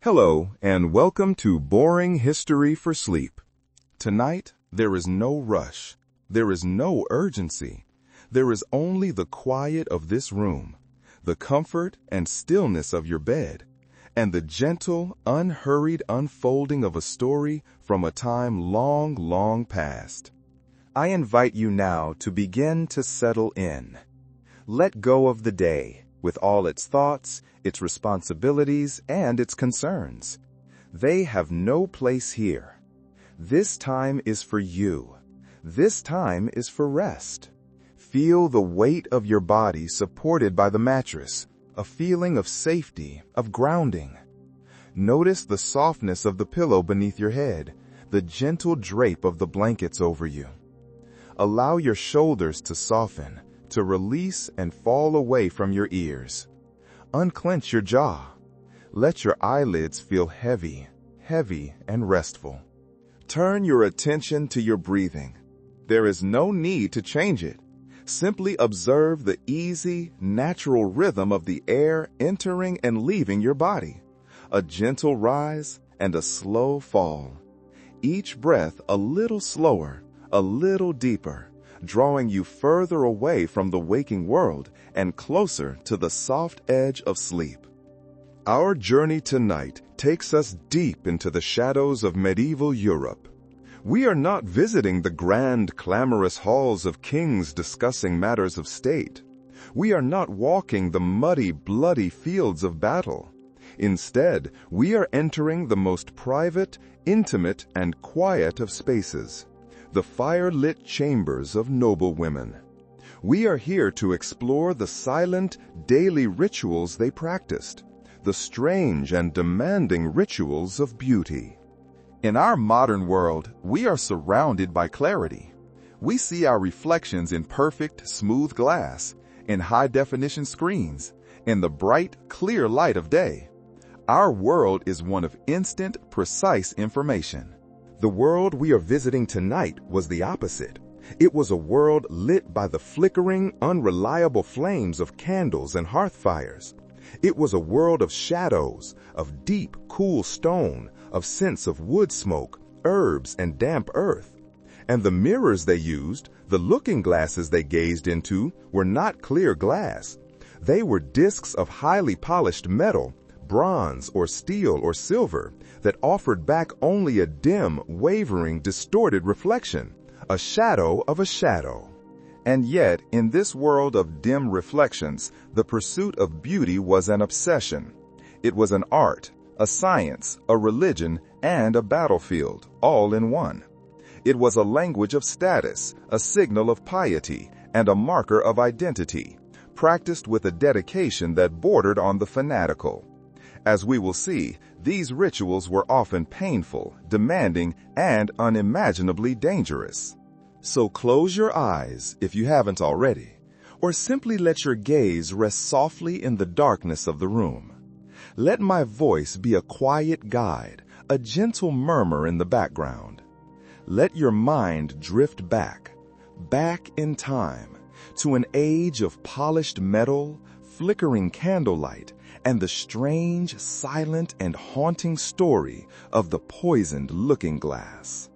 Hello, and welcome to Boring History for Sleep. Tonight, there is no rush. There is no urgency. There is only the quiet of this room, the comfort and stillness of your bed, and the gentle, unhurried unfolding of a story from a time long, long past. I invite you now to begin to settle in. Let go of the day, with all its thoughts, its responsibilities, and its concerns. They have no place here. This time is for you. This time is for rest. Feel the weight of your body supported by the mattress, a feeling of safety, of grounding. Notice the softness of the pillow beneath your head, the gentle drape of the blankets over you. Allow your shoulders to soften, to release and fall away from your ears. Unclench your jaw. Let your eyelids feel heavy, heavy and restful. Turn your attention to your breathing. There is no need to change it. Simply observe the easy, natural rhythm of the air entering and leaving your body. A gentle rise and a slow fall. Each breath a little slower, a little deeper, drawing you further away from the waking world and closer to the soft edge of sleep. Our journey tonight takes us deep into the shadows of medieval Europe. We are not visiting the grand, clamorous halls of kings discussing matters of state. We are not walking the muddy, bloody fields of battle. Instead, we are entering the most private, intimate, and quiet of spaces, the fire-lit chambers of noble women. We are here to explore the silent, daily rituals they practiced, the strange and demanding rituals of beauty. In our modern world, we are surrounded by clarity. We see our reflections in perfect, smooth glass, in high-definition screens, in the bright, clear light of day. Our world is one of instant, precise information. The world we are visiting tonight was the opposite. It was a world lit by the flickering, unreliable flames of candles and hearth fires. It was a world of shadows, of deep, cool stone, of scents of wood smoke, herbs, and damp earth. And the mirrors they used, the looking glasses they gazed into, were not clear glass. They were discs of highly polished metal, bronze or steel or silver, that offered back only a dim, wavering, distorted reflection, a shadow of a shadow. And yet, in this world of dim reflections, the pursuit of beauty was an obsession. It was an art, a science, a religion, and a battlefield, all in one. It was a language of status, a signal of piety, and a marker of identity, practiced with a dedication that bordered on the fanatical. As we will see, these rituals were often painful, demanding, and unimaginably dangerous. So close your eyes if you haven't already, or simply let your gaze rest softly in the darkness of the room. Let my voice be a quiet guide, a gentle murmur in the background. Let your mind drift back in time, to an age of polished metal, flickering candlelight, and the strange, silent, and haunting story of the poisoned looking glass.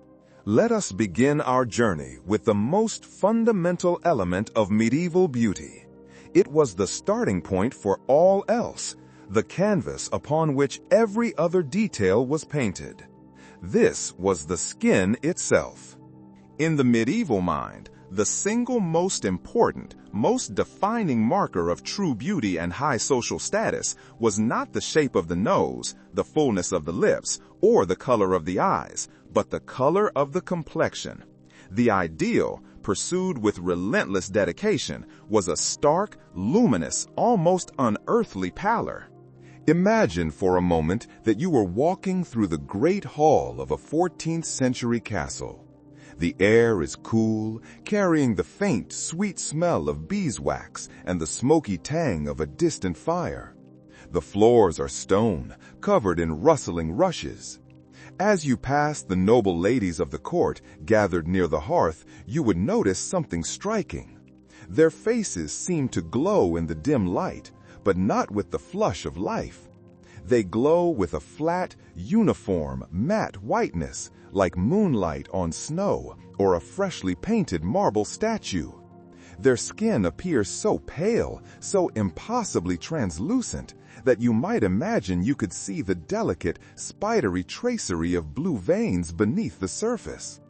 Let us begin our journey with the most fundamental element of medieval beauty. It was the starting point for all else, the canvas upon which every other detail was painted. This was the skin itself. In the medieval mind, the single most important, most defining marker of true beauty and high social status was not the shape of the nose, the fullness of the lips, or the color of the eyes, but the color of the complexion. The ideal, pursued with relentless dedication, was a stark, luminous, almost unearthly pallor. Imagine for a moment that you were walking through the great hall of a 14th century castle. The air is cool, carrying the faint, sweet smell of beeswax and the smoky tang of a distant fire. The floors are stone, covered in rustling rushes. As you pass the noble ladies of the court gathered near the hearth, you would notice something striking. Their faces seem to glow in the dim light, but not with the flush of life. They glow with a flat, uniform, matte whiteness, like moonlight on snow or a freshly painted marble statue. Their skin appears so pale, so impossibly translucent, that you might imagine you could see the delicate, spidery tracery of blue veins beneath the surface.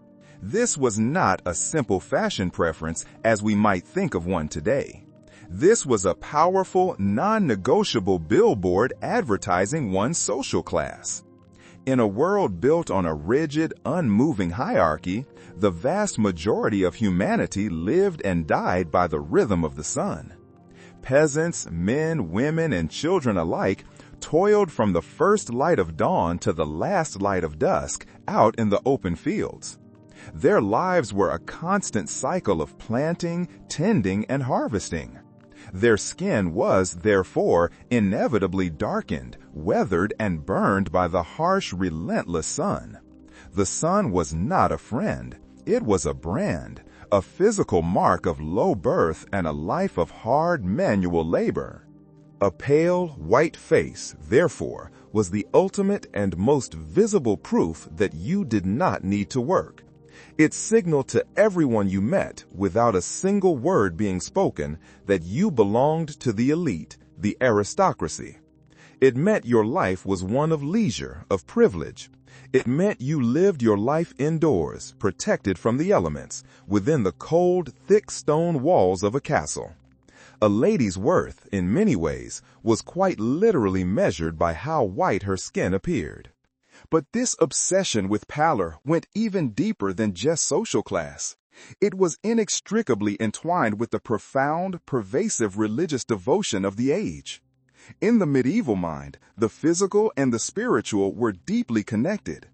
This was not a simple fashion preference as we might think of one today. This was a powerful, non-negotiable billboard advertising one's social class. In a world built on a rigid, unmoving hierarchy, the vast majority of humanity lived and died by the rhythm of the sun. Peasants, men, women, and children alike toiled from the first light of dawn to the last light of dusk out in the open fields. Their lives were a constant cycle of planting, tending, and harvesting. Their skin was, therefore, inevitably darkened, weathered, and burned by the harsh, relentless sun. The sun was not a friend. It was a brand, a physical mark of low birth and a life of hard manual labor. A pale, white face, therefore, was the ultimate and most visible proof that you did not need to work. It signaled to everyone you met, without a single word being spoken, that you belonged to the elite, the aristocracy. It meant your life was one of leisure, of privilege. It meant you lived your life indoors, protected from the elements, within the cold, thick stone walls of a castle. A lady's worth, in many ways, was quite literally measured by how white her skin appeared. But this obsession with pallor went even deeper than just social class. It was inextricably entwined with the profound, pervasive religious devotion of the age. In the medieval mind, the physical and the spiritual were deeply connected.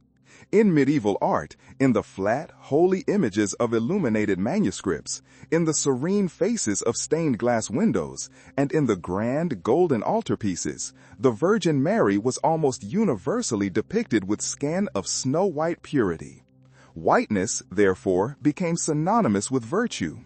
In medieval art, in the flat, holy images of illuminated manuscripts, in the serene faces of stained glass windows, and in the grand golden altarpieces, the Virgin Mary was almost universally depicted with skin of snow-white purity. Whiteness, therefore, became synonymous with virtue.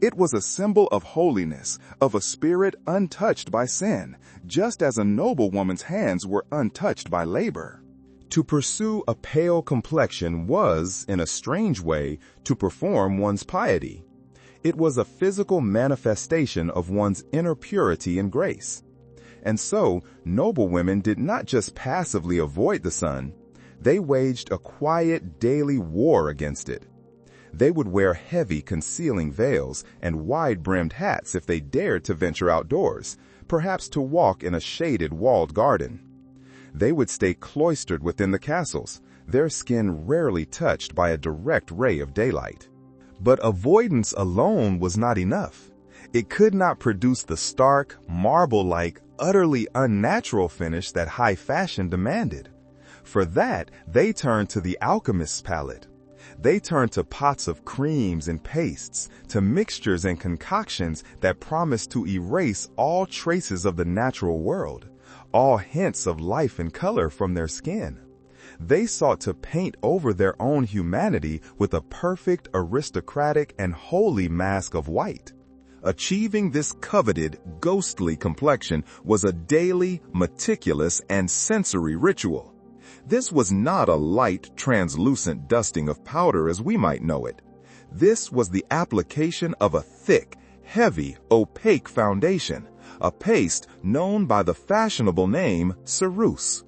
It was a symbol of holiness, of a spirit untouched by sin, just as a noblewoman's hands were untouched by labor. To pursue a pale complexion was, in a strange way, to perform one's piety. It was a physical manifestation of one's inner purity and grace. And so, noblewomen did not just passively avoid the sun, they waged a quiet daily war against it. They would wear heavy concealing veils and wide-brimmed hats if they dared to venture outdoors, perhaps to walk in a shaded walled garden. They would stay cloistered within the castles, their skin rarely touched by a direct ray of daylight. But avoidance alone was not enough. It could not produce the stark, marble-like, utterly unnatural finish that high fashion demanded. For that, they turned to the alchemist's palette. They turned to pots of creams and pastes, to mixtures and concoctions that promised to erase all traces of the natural world, all hints of life and color from their skin. They sought to paint over their own humanity with a perfect, aristocratic, and holy mask of white. Achieving this coveted, ghostly complexion was a daily, meticulous, and sensory ritual. This was not a light, translucent dusting of powder as we might know it. This was the application of a thick, heavy, opaque foundation, a paste known by the fashionable name ceruse.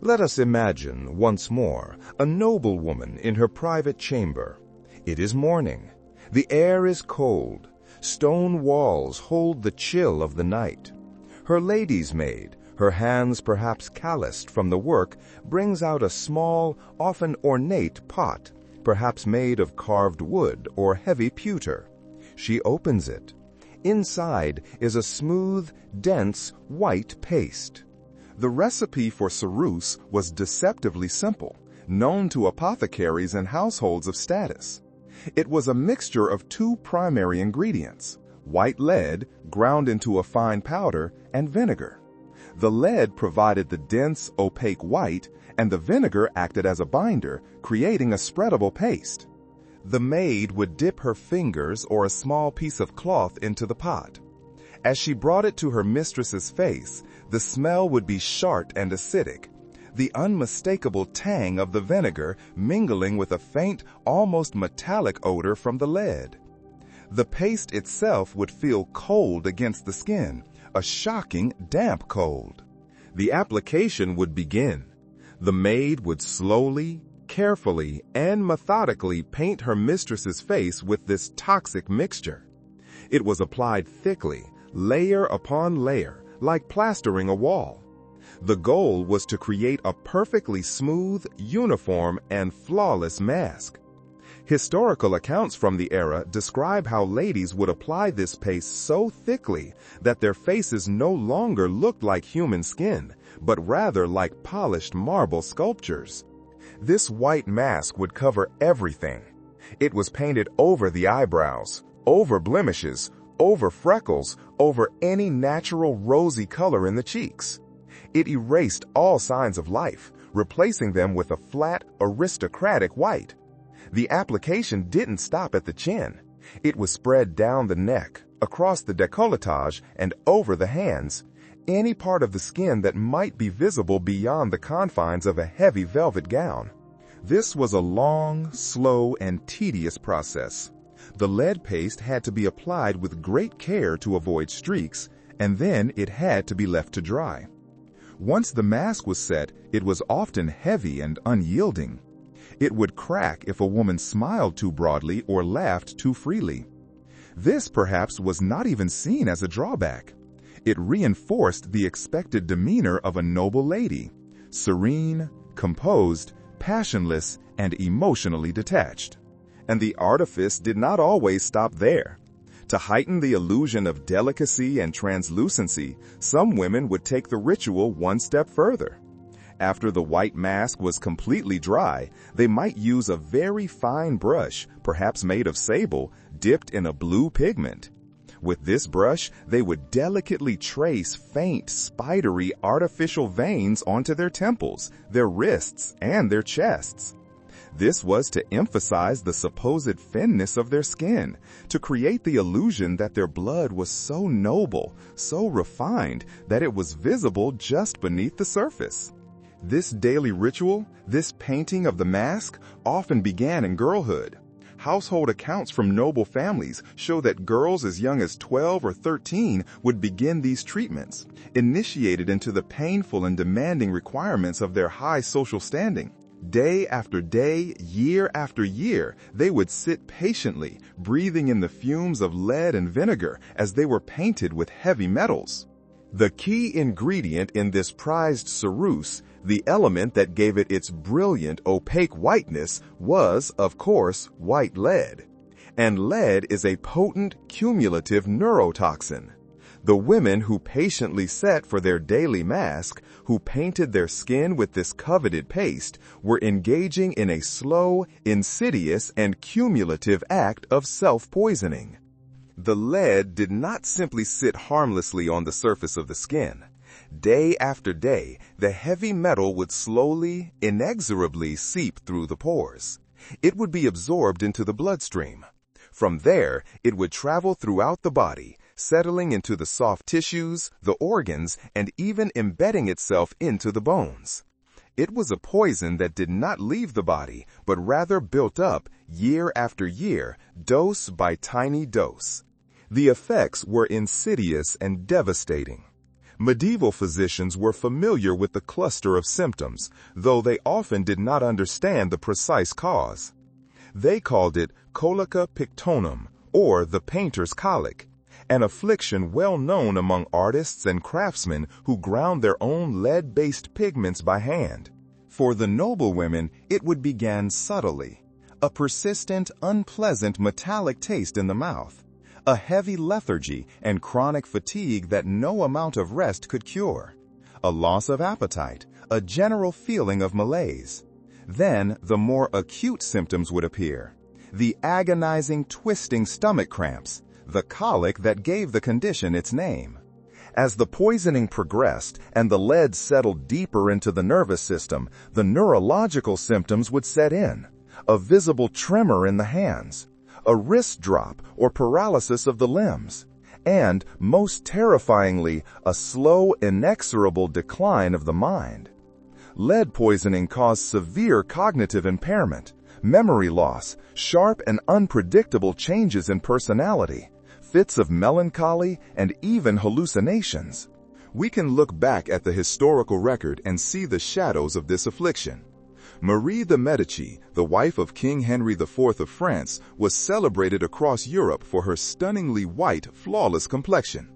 Let us imagine, once more, a noblewoman in her private chamber. It is morning. The air is cold. Stone walls hold the chill of the night. Her lady's maid, her hands perhaps calloused from the work, brings out a small, often ornate pot, perhaps made of carved wood or heavy pewter. She opens it. Inside is a smooth, dense, white paste. The recipe for ceruse was deceptively simple, known to apothecaries and households of status. It was a mixture of two primary ingredients, white lead, ground into a fine powder, and vinegar. The lead provided the dense, opaque white, and the vinegar acted as a binder, creating a spreadable paste. The maid would dip her fingers or a small piece of cloth into the pot. As she brought it to her mistress's face, The smell would be sharp and acidic, the unmistakable tang of the vinegar mingling with a faint, almost metallic odor from the lead. The paste itself would feel cold against the skin, a shocking, damp cold. The application would begin. The maid would slowly, carefully, and methodically paint her mistress's face with this toxic mixture. It was applied thickly, layer upon layer, like plastering a wall. The goal was to create a perfectly smooth, uniform, and flawless mask. Historical accounts from the era describe how ladies would apply this paste so thickly that their faces no longer looked like human skin, but rather like polished marble sculptures. This white mask would cover everything. It was painted over the eyebrows, over blemishes, over freckles, over any natural rosy color in the cheeks. It erased all signs of life, replacing them with a flat, aristocratic white. The application didn't stop at the chin. It was spread down the neck, across the décolletage, and over the hands, any part of the skin that might be visible beyond the confines of a heavy velvet gown. This was a long, slow, and tedious process. The lead paste had to be applied with great care to avoid streaks, and then it had to be left to dry. Once the mask was set, it was often heavy and unyielding. It would crack if a woman smiled too broadly or laughed too freely. This, perhaps, was not even seen as a drawback. It reinforced the expected demeanor of a noble lady, serene, composed, passionless, and emotionally detached. And the artifice did not always stop there. To heighten the illusion of delicacy and translucency, some women would take the ritual one step further. After the white mask was completely dry, they might use a very fine brush, perhaps made of sable, dipped in a blue pigment. With this brush, they would delicately trace faint, spidery, artificial veins onto their temples, their wrists, and their chests. This was to emphasize the supposed thinness of their skin, to create the illusion that their blood was so noble, so refined, that it was visible just beneath the surface. This daily ritual, this painting of the mask, often began in girlhood. Household accounts from noble families show that girls as young as 12 or 13 would begin these treatments, initiated into the painful and demanding requirements of their high social standing. Day after day, year after year, they would sit patiently, breathing in the fumes of lead and vinegar as they were painted with heavy metals. The key ingredient in this prized ceruse, the element that gave it its brilliant, opaque whiteness, was, of course, white lead. And lead is a potent, cumulative neurotoxin. The women who patiently set for their daily mask, who painted their skin with this coveted paste, were engaging in a slow, insidious, and cumulative act of self-poisoning. The lead did not simply sit harmlessly on the surface of the skin. Day after day, the heavy metal would slowly, inexorably seep through the pores. It would be absorbed into the bloodstream. From there, it would travel throughout the body, settling into the soft tissues, the organs, and even embedding itself into the bones. It was a poison that did not leave the body, but rather built up, year after year, dose by tiny dose. The effects were insidious and devastating. Medieval physicians were familiar with the cluster of symptoms, though they often did not understand the precise cause. They called it colica pictonum, or the painter's colic, an affliction well known among artists and craftsmen who ground their own lead-based pigments by hand. For the noble women, it would begin subtly, a persistent, unpleasant metallic taste in the mouth, a heavy lethargy and chronic fatigue that no amount of rest could cure, a loss of appetite, a general feeling of malaise. Then the more acute symptoms would appear, the agonizing, twisting stomach cramps, the colic that gave the condition its name. As the poisoning progressed and the lead settled deeper into the nervous system, the neurological symptoms would set in, a visible tremor in the hands, a wrist drop or paralysis of the limbs, and, most terrifyingly, a slow, inexorable decline of the mind. Lead poisoning caused severe cognitive impairment, memory loss, sharp and unpredictable changes in personality, fits of melancholy, and even hallucinations. We can look back at the historical record and see the shadows of this affliction. Marie de Medici, the wife of King Henry IV of France, was celebrated across Europe for her stunningly white, flawless complexion.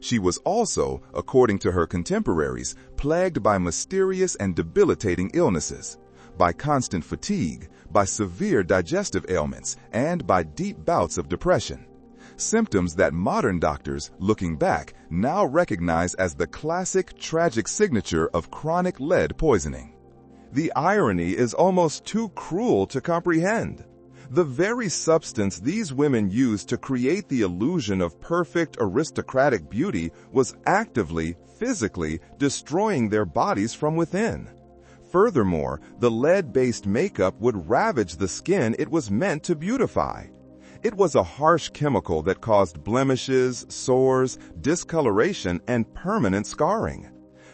She was also, according to her contemporaries, plagued by mysterious and debilitating illnesses, by constant fatigue, by severe digestive ailments, and by deep bouts of depression. Symptoms that modern doctors, looking back, now recognize as the classic tragic signature of chronic lead poisoning. The irony is almost too cruel to comprehend. The very substance these women used to create the illusion of perfect aristocratic beauty was actively, physically, destroying their bodies from within. Furthermore, the lead-based makeup would ravage the skin it was meant to beautify. It was a harsh chemical that caused blemishes, sores, discoloration, and permanent scarring.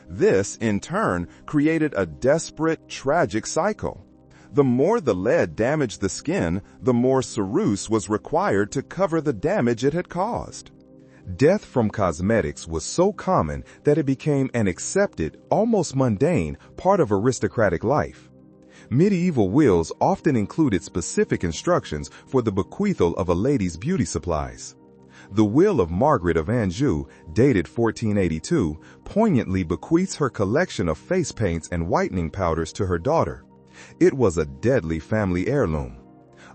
This, in turn, created a desperate, tragic cycle. The more the lead damaged the skin, the more ceruse was required to cover the damage it had caused. Death from cosmetics was so common that it became an accepted, almost mundane, part of aristocratic life. Medieval wills often included specific instructions for the bequeathal of a lady's beauty supplies. The will of Margaret of Anjou, dated 1482, poignantly bequeaths her collection of face paints and whitening powders to her daughter. It was a deadly family heirloom.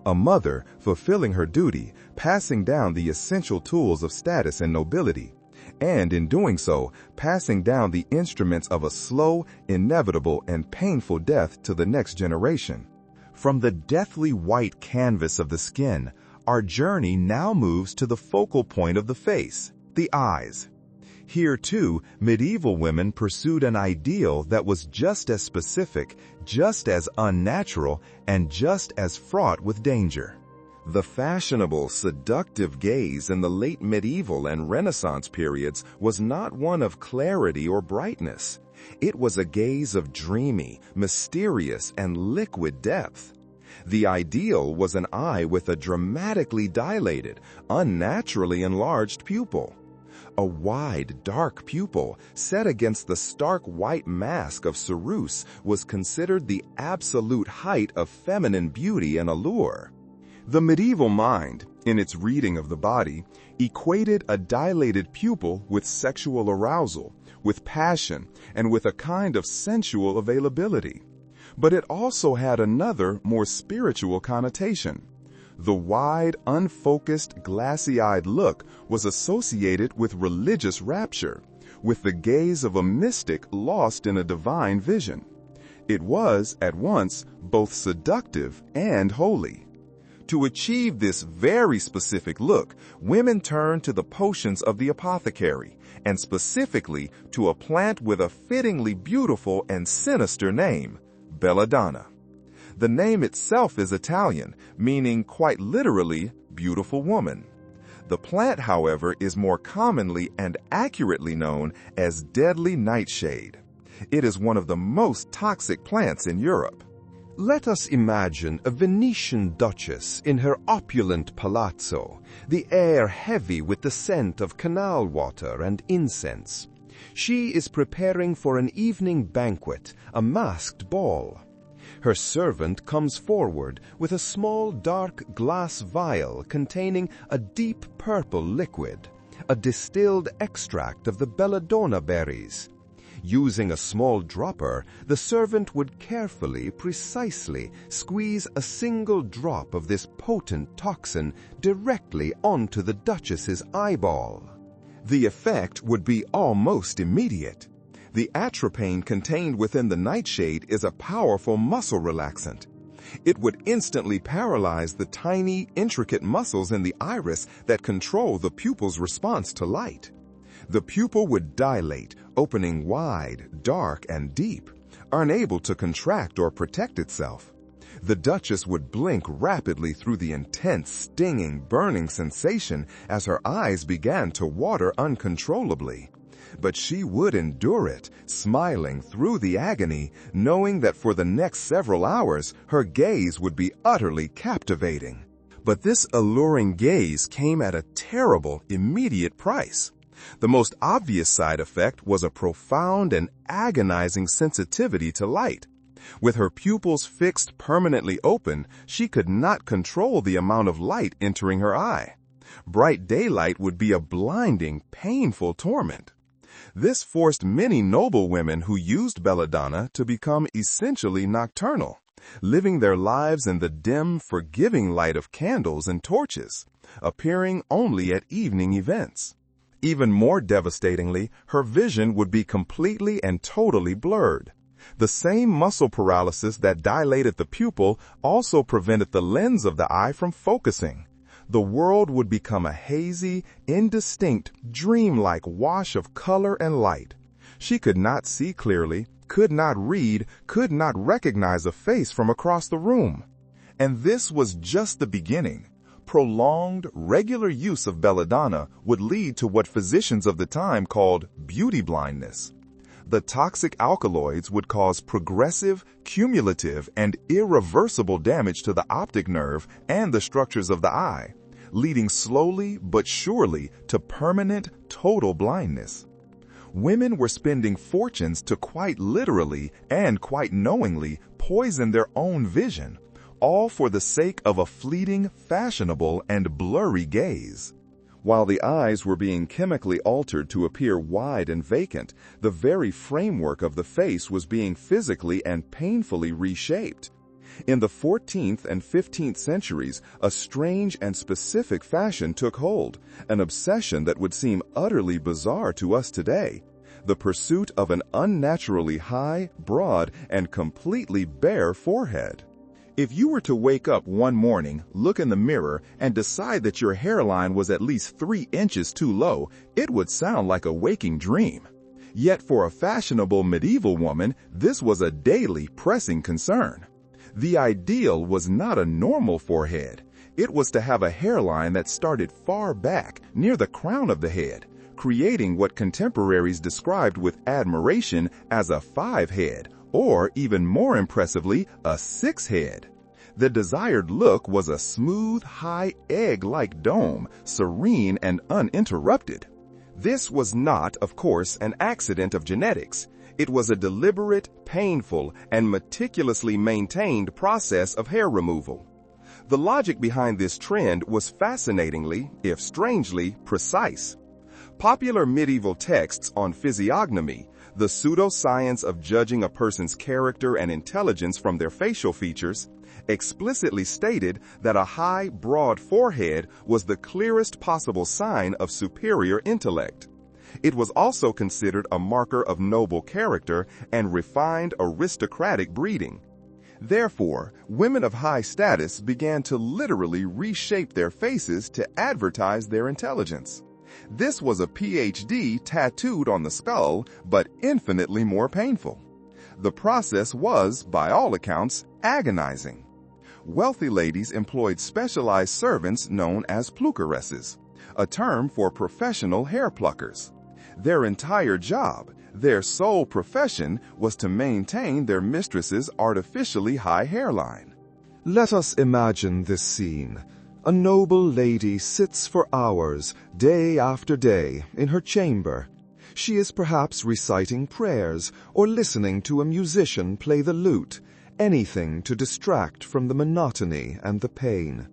A mother, fulfilling her duty, passing down the essential tools of status and nobility, and in doing so, passing down the instruments of a slow, inevitable, and painful death to the next generation. From the deathly white canvas of the skin, our journey now moves to the focal point of the face, the eyes. Here, too, medieval women pursued an ideal that was just as specific, just as unnatural, and just as fraught with danger. The fashionable, seductive gaze in the late medieval and Renaissance periods was not one of clarity or brightness. It was a gaze of dreamy, mysterious, and liquid depth. The ideal was an eye with a dramatically dilated, unnaturally enlarged pupil. A wide, dark pupil set against the stark white mask of ceruse was considered the absolute height of feminine beauty and allure. The medieval mind, in its reading of the body, equated a dilated pupil with sexual arousal, with passion, and with a kind of sensual availability. But it also had another, more spiritual connotation. The wide, unfocused, glassy-eyed look was associated with religious rapture, with the gaze of a mystic lost in a divine vision. It was, at once, both seductive and holy. To achieve this very specific look, women turned to the potions of the apothecary, and specifically to a plant with a fittingly beautiful and sinister name, belladonna. The name itself is Italian, meaning quite literally, beautiful woman. The plant, however, is more commonly and accurately known as deadly nightshade. It is one of the most toxic plants in Europe. Let us imagine a Venetian duchess in her opulent palazzo, the air heavy with the scent of canal water and incense. She is preparing for an evening banquet, a masked ball. Her servant comes forward with a small dark glass vial containing a deep purple liquid, a distilled extract of the belladonna berries. Using a small dropper, the servant would carefully, precisely squeeze a single drop of this potent toxin directly onto the duchess's eyeball. The effect would be almost immediate. The atropine contained within the nightshade is a powerful muscle relaxant. It would instantly paralyze the tiny, intricate muscles in the iris that control the pupil's response to light. The pupil would dilate, opening wide, dark, and deep, unable to contract or protect itself. The Duchess would blink rapidly through the intense, stinging, burning sensation as her eyes began to water uncontrollably. But she would endure it, smiling through the agony, knowing that for the next several hours her gaze would be utterly captivating. But this alluring gaze came at a terrible, immediate price. The most obvious side effect was a profound and agonizing sensitivity to light. With her pupils fixed permanently open, she could not control the amount of light entering her eye. Bright daylight would be a blinding, painful torment. This forced many noble women who used belladonna to become essentially nocturnal, living their lives in the dim, forgiving light of candles and torches, appearing only at evening events. Even more devastatingly, her vision would be completely and totally blurred. The same muscle paralysis that dilated the pupil also prevented the lens of the eye from focusing. The world would become a hazy, indistinct, dreamlike wash of color and light. She could not see clearly, could not read, could not recognize a face from across the room. And this was just the beginning. Prolonged, regular use of belladonna would lead to what physicians of the time called beauty blindness. The toxic alkaloids would cause progressive, cumulative, and irreversible damage to the optic nerve and the structures of the eye, leading slowly but surely to permanent, total blindness. Women were spending fortunes to quite literally and quite knowingly poison their own vision, all for the sake of a fleeting, fashionable, and blurry gaze. While the eyes were being chemically altered to appear wide and vacant, the very framework of the face was being physically and painfully reshaped. In the 14th and 15th centuries, a strange and specific fashion took hold, an obsession that would seem utterly bizarre to us today: the pursuit of an unnaturally high, broad, and completely bare forehead. If you were to wake up one morning, look in the mirror, and decide that your hairline was at least 3 inches too low, it would sound like a waking dream. Yet for a fashionable medieval woman, this was a daily pressing concern. The ideal was not a normal forehead. It was to have a hairline that started far back, near the crown of the head, creating what contemporaries described with admiration as a 5-head, or even more impressively, a 6-head. The desired look was a smooth, high egg-like dome, serene and uninterrupted. This was not, of course, an accident of genetics. It was a deliberate, painful, and meticulously maintained process of hair removal. The logic behind this trend was fascinatingly, if strangely, precise. Popular medieval texts on physiognomy, the pseudoscience of judging a person's character and intelligence from their facial features, explicitly stated that a high, broad forehead was the clearest possible sign of superior intellect. It was also considered a marker of noble character and refined aristocratic breeding. Therefore, women of high status began to literally reshape their faces to advertise their intelligence. This was a PhD tattooed on the skull, but infinitely more painful. The process was, by all accounts, agonizing. Wealthy ladies employed specialized servants known as plukeresses, a term for professional hair pluckers. Their entire job, their sole profession, was to maintain their mistress's artificially high hairline. Let us imagine this scene. A noble lady sits for hours, day after day, in her chamber. She is perhaps reciting prayers or listening to a musician play the lute, anything to distract from the monotony and the pain.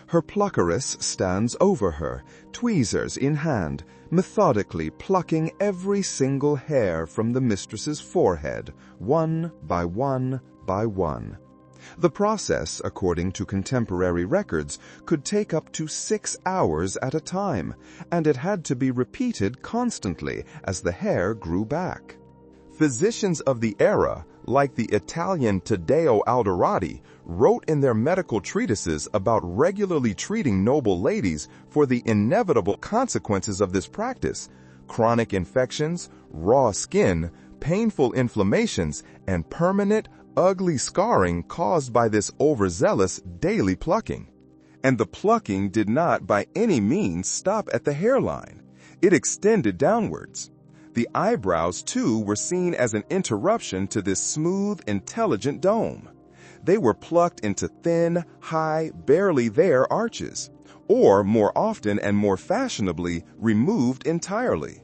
Her pluckeress stands over her, tweezers in hand, methodically plucking every single hair from the mistress's forehead, one by one by one. The process, according to contemporary records, could take up to 6 hours at a time, and it had to be repeated constantly as the hair grew back. Physicians of the era, like the Italian Taddeo Alderotti, wrote in their medical treatises about regularly treating noble ladies for the inevitable consequences of this practice: chronic infections, raw skin, painful inflammations, and permanent, ugly scarring caused by this overzealous daily plucking. And the plucking did not by any means stop at the hairline. It extended downwards. The eyebrows, too, were seen as an interruption to this smooth, intelligent dome. They were plucked into thin, high, barely there arches, or more often and more fashionably, removed entirely.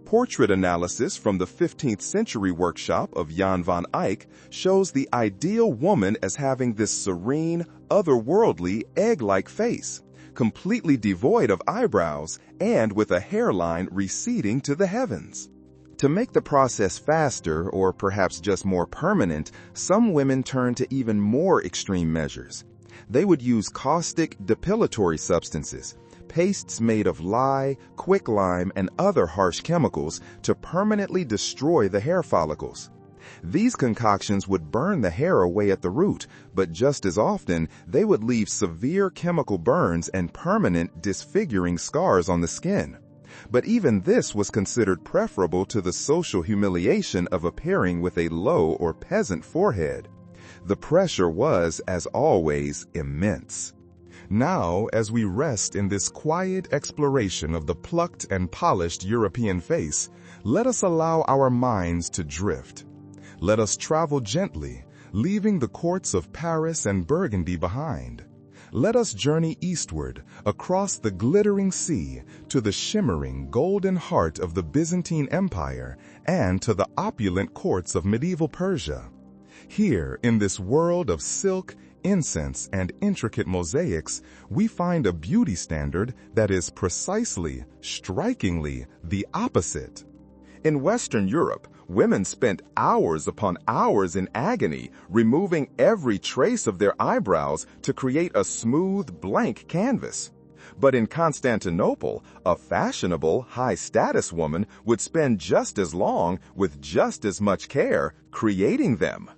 Portrait analysis from the 15th century workshop of Jan van Eyck shows the ideal woman as having this serene, otherworldly, egg-like face, completely devoid of eyebrows and with a hairline receding to the heavens. To make the process faster, or perhaps just more permanent, some women turn to even more extreme measures. They would use caustic depilatory substances, pastes made of lye, quicklime, and other harsh chemicals to permanently destroy the hair follicles. These concoctions would burn the hair away at the root, but just as often, they would leave severe chemical burns and permanent disfiguring scars on the skin. But even this was considered preferable to the social humiliation of appearing with a low or peasant forehead. The pressure was, as always, immense. Now, as we rest in this quiet exploration of the plucked and polished European face, let us allow our minds to drift. Let us travel gently, leaving the courts of Paris and Burgundy behind. Let us journey eastward, across the glittering sea, to the shimmering golden heart of the Byzantine Empire and to the opulent courts of medieval Persia. Here, in this world of silk, incense, and intricate mosaics, we find a beauty standard that is precisely, strikingly, the opposite. In Western Europe, women spent hours upon hours in agony, removing every trace of their eyebrows to create a smooth, blank canvas. But in Constantinople, a fashionable, high-status woman would spend just as long, with just as much care, creating them.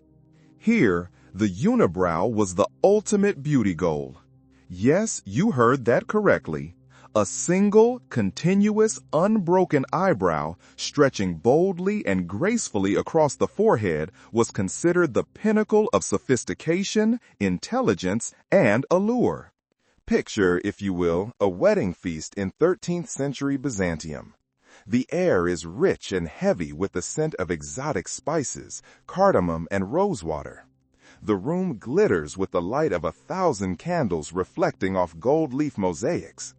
Here, the unibrow was the ultimate beauty goal. Yes, you heard that correctly. A single, continuous, unbroken eyebrow stretching boldly and gracefully across the forehead was considered the pinnacle of sophistication, intelligence, and allure. Picture, if you will, a wedding feast in 13th century Byzantium. The air is rich and heavy with the scent of exotic spices, cardamom, and rosewater. The room glitters with the light of 1,000 candles reflecting off gold leaf mosaics.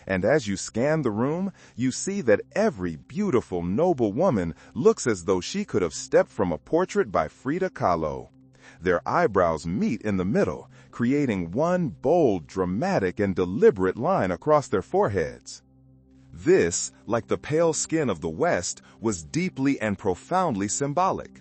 And as you scan the room, you see that every beautiful, noble woman looks as though she could have stepped from a portrait by Frida Kahlo. Their eyebrows meet in the middle, creating one bold, dramatic, and deliberate line across their foreheads. This, like the pale skin of the West, was deeply and profoundly symbolic.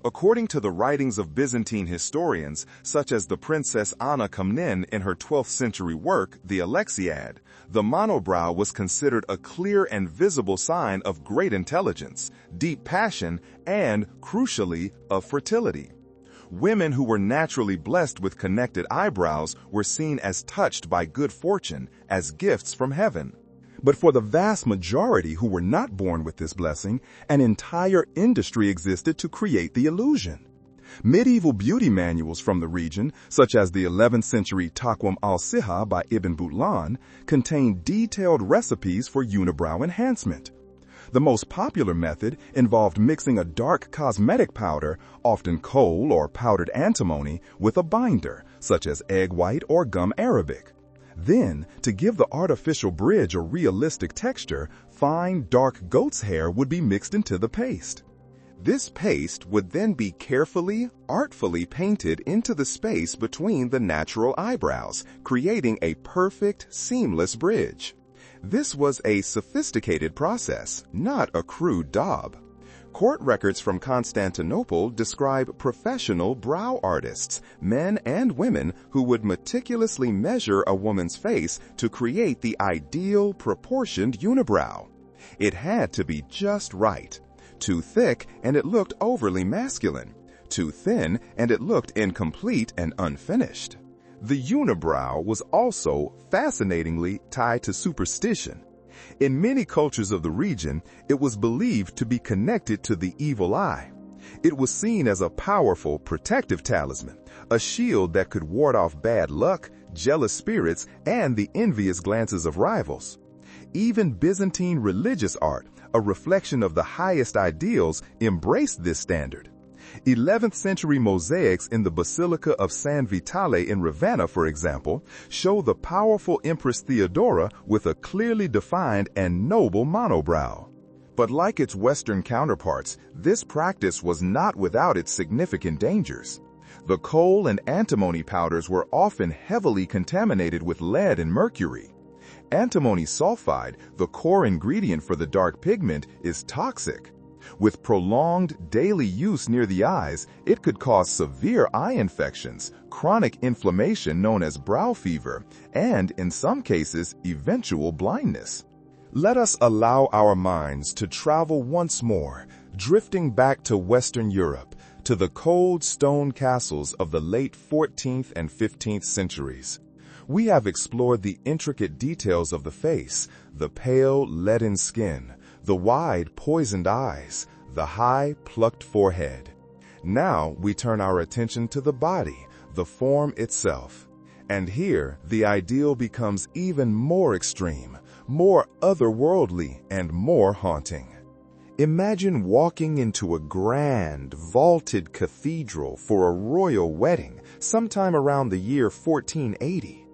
According to the writings of Byzantine historians, such as the Princess Anna Komnene in her 12th century work, the Alexiad, the monobrow was considered a clear and visible sign of great intelligence, deep passion, and, crucially, of fertility. Women who were naturally blessed with connected eyebrows were seen as touched by good fortune, as gifts from heaven. But for the vast majority who were not born with this blessing, an entire industry existed to create the illusion. Medieval beauty manuals from the region, such as the 11th century Taqwim al-Siha by Ibn Butlan, contain detailed recipes for unibrow enhancement. The most popular method involved mixing a dark cosmetic powder, often kohl or powdered antimony, with a binder, such as egg white or gum arabic. Then, to give the artificial bridge a realistic texture, fine, dark goat's hair would be mixed into the paste. This paste would then be carefully, artfully painted into the space between the natural eyebrows, creating a perfect, seamless bridge. This was a sophisticated process, not a crude daub. Court records from Constantinople describe professional brow artists, men and women, who would meticulously measure a woman's face to create the ideal, proportioned unibrow. It had to be just right. Too thick, and it looked overly masculine. Too thin, and it looked incomplete and unfinished. The unibrow was also, fascinatingly, tied to superstition. In many cultures of the region, it was believed to be connected to the evil eye. It was seen as a powerful, protective talisman, a shield that could ward off bad luck, jealous spirits, and the envious glances of rivals. Even Byzantine religious art, a reflection of the highest ideals, embraced this standard. 11th century mosaics in the Basilica of San Vitale in Ravenna, for example, show the powerful Empress Theodora with a clearly defined and noble monobrow. But like its Western counterparts, this practice was not without its significant dangers. The kohl and antimony powders were often heavily contaminated with lead and mercury. Antimony sulfide, the core ingredient for the dark pigment, is toxic. With prolonged daily use near the eyes, it could cause severe eye infections, chronic inflammation known as brow fever, and, in some cases, eventual blindness. Let us allow our minds to travel once more, drifting back to Western Europe, to the cold stone castles of the late 14th and 15th centuries. We have explored the intricate details of the face, the pale, leaden skin, the wide, poisoned eyes, the high, plucked forehead. Now we turn our attention to the body, the form itself. And here, the ideal becomes even more extreme, more otherworldly, and more haunting. Imagine walking into a grand, vaulted cathedral for a royal wedding sometime around the year 1480.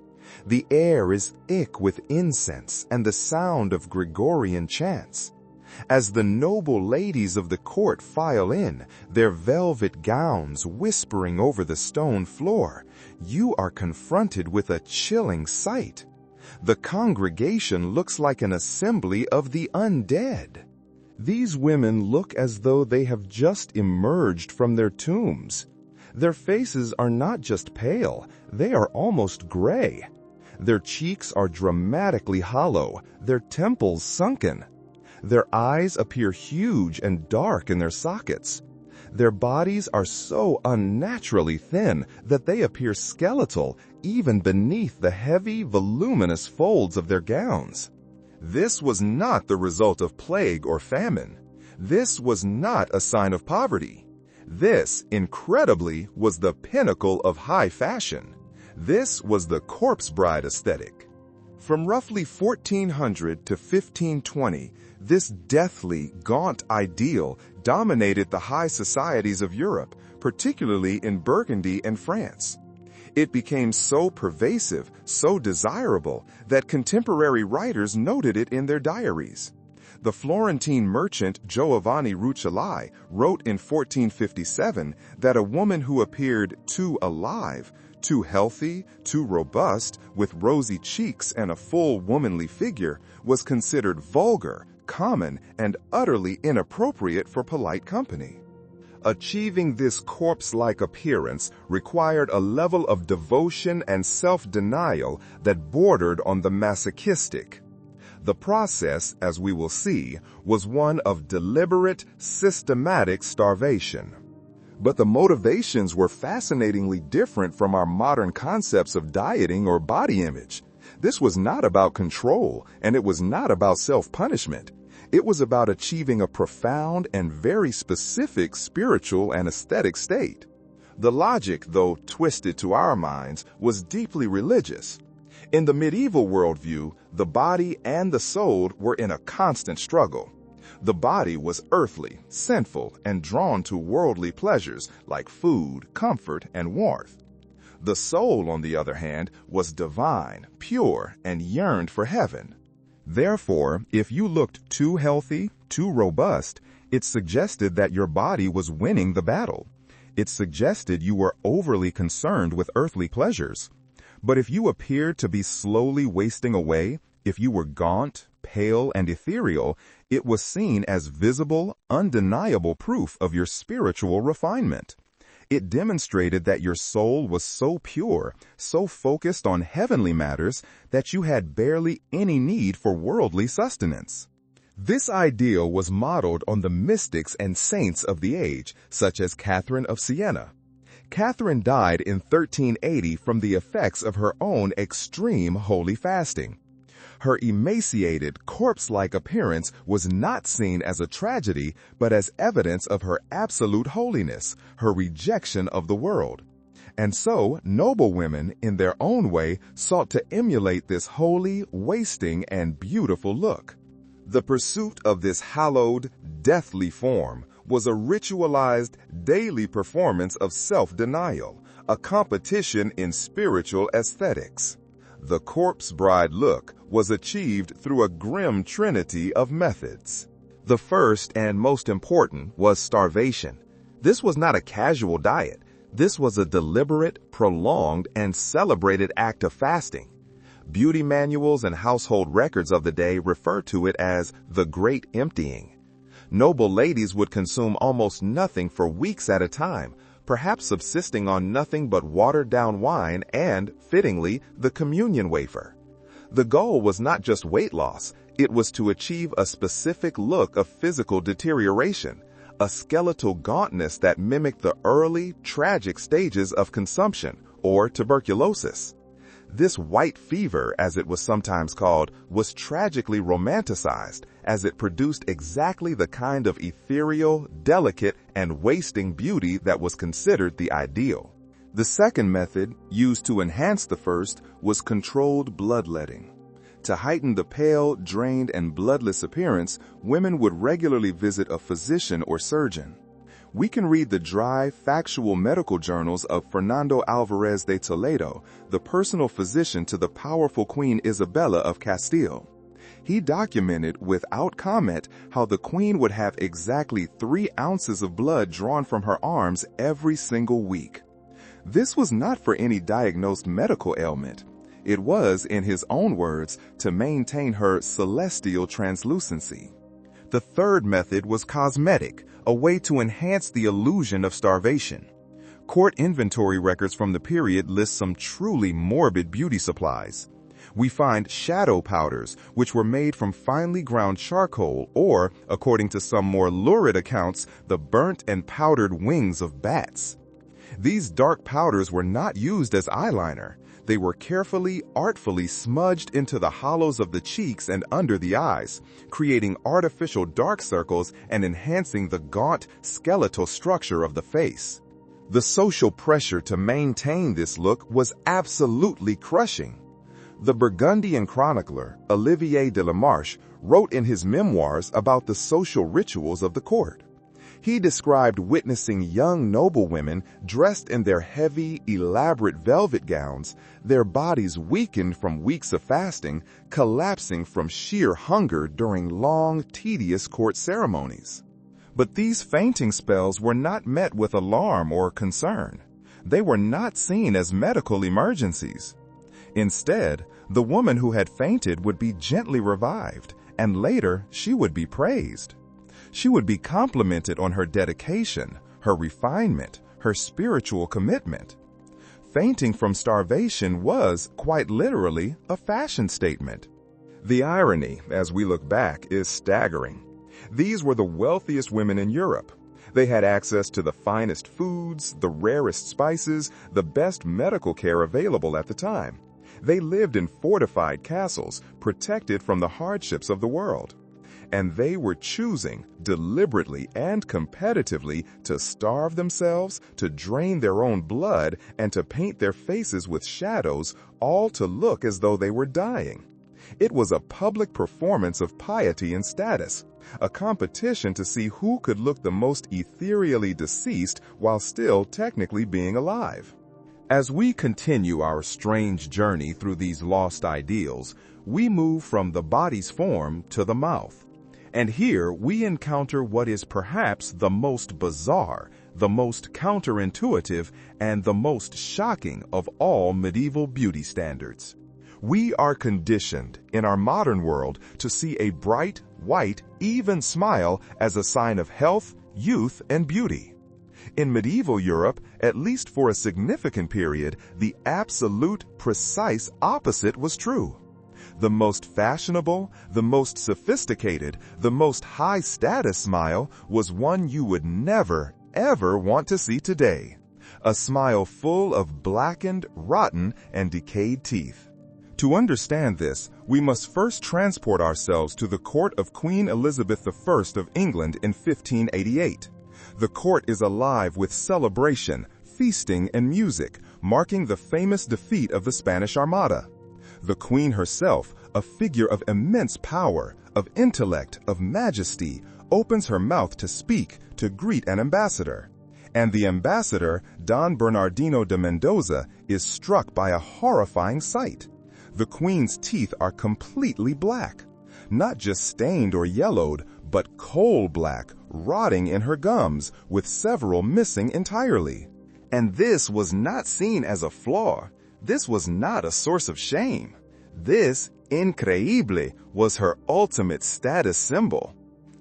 The air is thick with incense and the sound of Gregorian chants. As the noble ladies of the court file in, their velvet gowns whispering over the stone floor, you are confronted with a chilling sight. The congregation looks like an assembly of the undead. These women look as though they have just emerged from their tombs. Their faces are not just pale, they are almost gray. Their cheeks are dramatically hollow, their temples sunken. Their eyes appear huge and dark in their sockets. Their bodies are so unnaturally thin that they appear skeletal even beneath the heavy, voluminous folds of their gowns. This was not the result of plague or famine. This was not a sign of poverty. This, incredibly, was the pinnacle of high fashion. This was the corpse bride aesthetic. From roughly 1400 to 1520, this deathly, gaunt ideal dominated the high societies of Europe, particularly in Burgundy and France. It became so pervasive, so desirable, that contemporary writers noted it in their diaries. The Florentine merchant Giovanni Rucellai wrote in 1457 that a woman who appeared too alive, too healthy, too robust, with rosy cheeks and a full womanly figure, was considered vulgar, common, and utterly inappropriate for polite company. Achieving this corpse-like appearance required a level of devotion and self-denial that bordered on the masochistic. The process, as we will see, was one of deliberate, systematic starvation. But the motivations were fascinatingly different from our modern concepts of dieting or body image. This was not about control, and it was not about self-punishment. It was about achieving a profound and very specific spiritual and aesthetic state. The logic, though twisted to our minds, was deeply religious. In the medieval worldview, the body and the soul were in a constant struggle. The body was earthly, sinful, and drawn to worldly pleasures like food, comfort, and warmth. The soul, on the other hand, was divine, pure, and yearned for heaven. Therefore, if you looked too healthy, too robust, it suggested that your body was winning the battle. It suggested you were overly concerned with earthly pleasures. But if you appeared to be slowly wasting away, if you were gaunt, pale, and ethereal, it was seen as visible, undeniable proof of your spiritual refinement. It demonstrated that your soul was so pure, so focused on heavenly matters, that you had barely any need for worldly sustenance. This ideal was modeled on the mystics and saints of the age, such as Catherine of Siena. Catherine died in 1380 from the effects of her own extreme holy fasting. Her emaciated, corpse-like appearance was not seen as a tragedy, but as evidence of her absolute holiness, her rejection of the world. And so, noble women, in their own way, sought to emulate this holy, wasting, and beautiful look. The pursuit of this hallowed, deathly form was a ritualized, daily performance of self-denial, a competition in spiritual aesthetics. The corpse bride look was achieved through a grim trinity of methods. The first and most important was starvation. This was not a casual diet. This was a deliberate, prolonged, and celebrated act of fasting. Beauty manuals and household records of the day refer to it as the Great Emptying. Noble ladies would consume almost nothing for weeks at a time, perhaps subsisting on nothing but watered-down wine and, fittingly, the communion wafer. The goal was not just weight loss, it was to achieve a specific look of physical deterioration, a skeletal gauntness that mimicked the early, tragic stages of consumption, or tuberculosis. This white fever, as it was sometimes called, was tragically romanticized, as it produced exactly the kind of ethereal, delicate, and wasting beauty that was considered the ideal. The second method, used to enhance the first, was controlled bloodletting. To heighten the pale, drained, and bloodless appearance, women would regularly visit a physician or surgeon. We can read the dry, factual medical journals of Fernando Alvarez de Toledo, the personal physician to the powerful Queen Isabella of Castile. He documented without comment how the Queen would have exactly 3 ounces of blood drawn from her arms every single week. This was not for any diagnosed medical ailment. It was, in his own words, to maintain her celestial translucency. The third method was cosmetic, a way to enhance the illusion of starvation. Court inventory records from the period list some truly morbid beauty supplies. We find shadow powders, which were made from finely ground charcoal or, according to some more lurid accounts, the burnt and powdered wings of bats. These dark powders were not used as eyeliner. They were carefully, artfully smudged into the hollows of the cheeks and under the eyes, creating artificial dark circles and enhancing the gaunt, skeletal structure of the face. The social pressure to maintain this look was absolutely crushing. The Burgundian chronicler, Olivier de la Marche, wrote in his memoirs about the social rituals of the court. He described witnessing young noblewomen dressed in their heavy, elaborate velvet gowns, their bodies weakened from weeks of fasting, collapsing from sheer hunger during long, tedious court ceremonies. But these fainting spells were not met with alarm or concern. They were not seen as medical emergencies. Instead, the woman who had fainted would be gently revived, and later she would be praised. She would be complimented on her dedication, her refinement, her spiritual commitment. Fainting from starvation was, quite literally, a fashion statement. The irony, as we look back, is staggering. These were the wealthiest women in Europe. They had access to the finest foods, the rarest spices, the best medical care available at the time. They lived in fortified castles, protected from the hardships of the world. And they were choosing, deliberately and competitively, to starve themselves, to drain their own blood, and to paint their faces with shadows, all to look as though they were dying. It was a public performance of piety and status, a competition to see who could look the most ethereally deceased while still technically being alive. As we continue our strange journey through these lost ideals, we move from the body's form to the mouth. And here we encounter what is perhaps the most bizarre, the most counterintuitive, and the most shocking of all medieval beauty standards. We are conditioned in our modern world to see a bright, white, even smile as a sign of health, youth, and beauty. In medieval Europe, at least for a significant period, the absolute, precise opposite was true. The most fashionable, the most sophisticated, the most high-status smile was one you would never, ever want to see today. A smile full of blackened, rotten, and decayed teeth. To understand this, we must first transport ourselves to the court of Queen Elizabeth I of England in 1588. The court is alive with celebration, feasting, and music, marking the famous defeat of the Spanish Armada. The Queen herself, a figure of immense power, of intellect, of majesty, opens her mouth to speak, to greet an ambassador. And the ambassador, Don Bernardino de Mendoza, is struck by a horrifying sight. The Queen's teeth are completely black. Not just stained or yellowed, but coal black, rotting in her gums, with several missing entirely. And this was not seen as a flaw. This was not a source of shame. This, increíble, was her ultimate status symbol.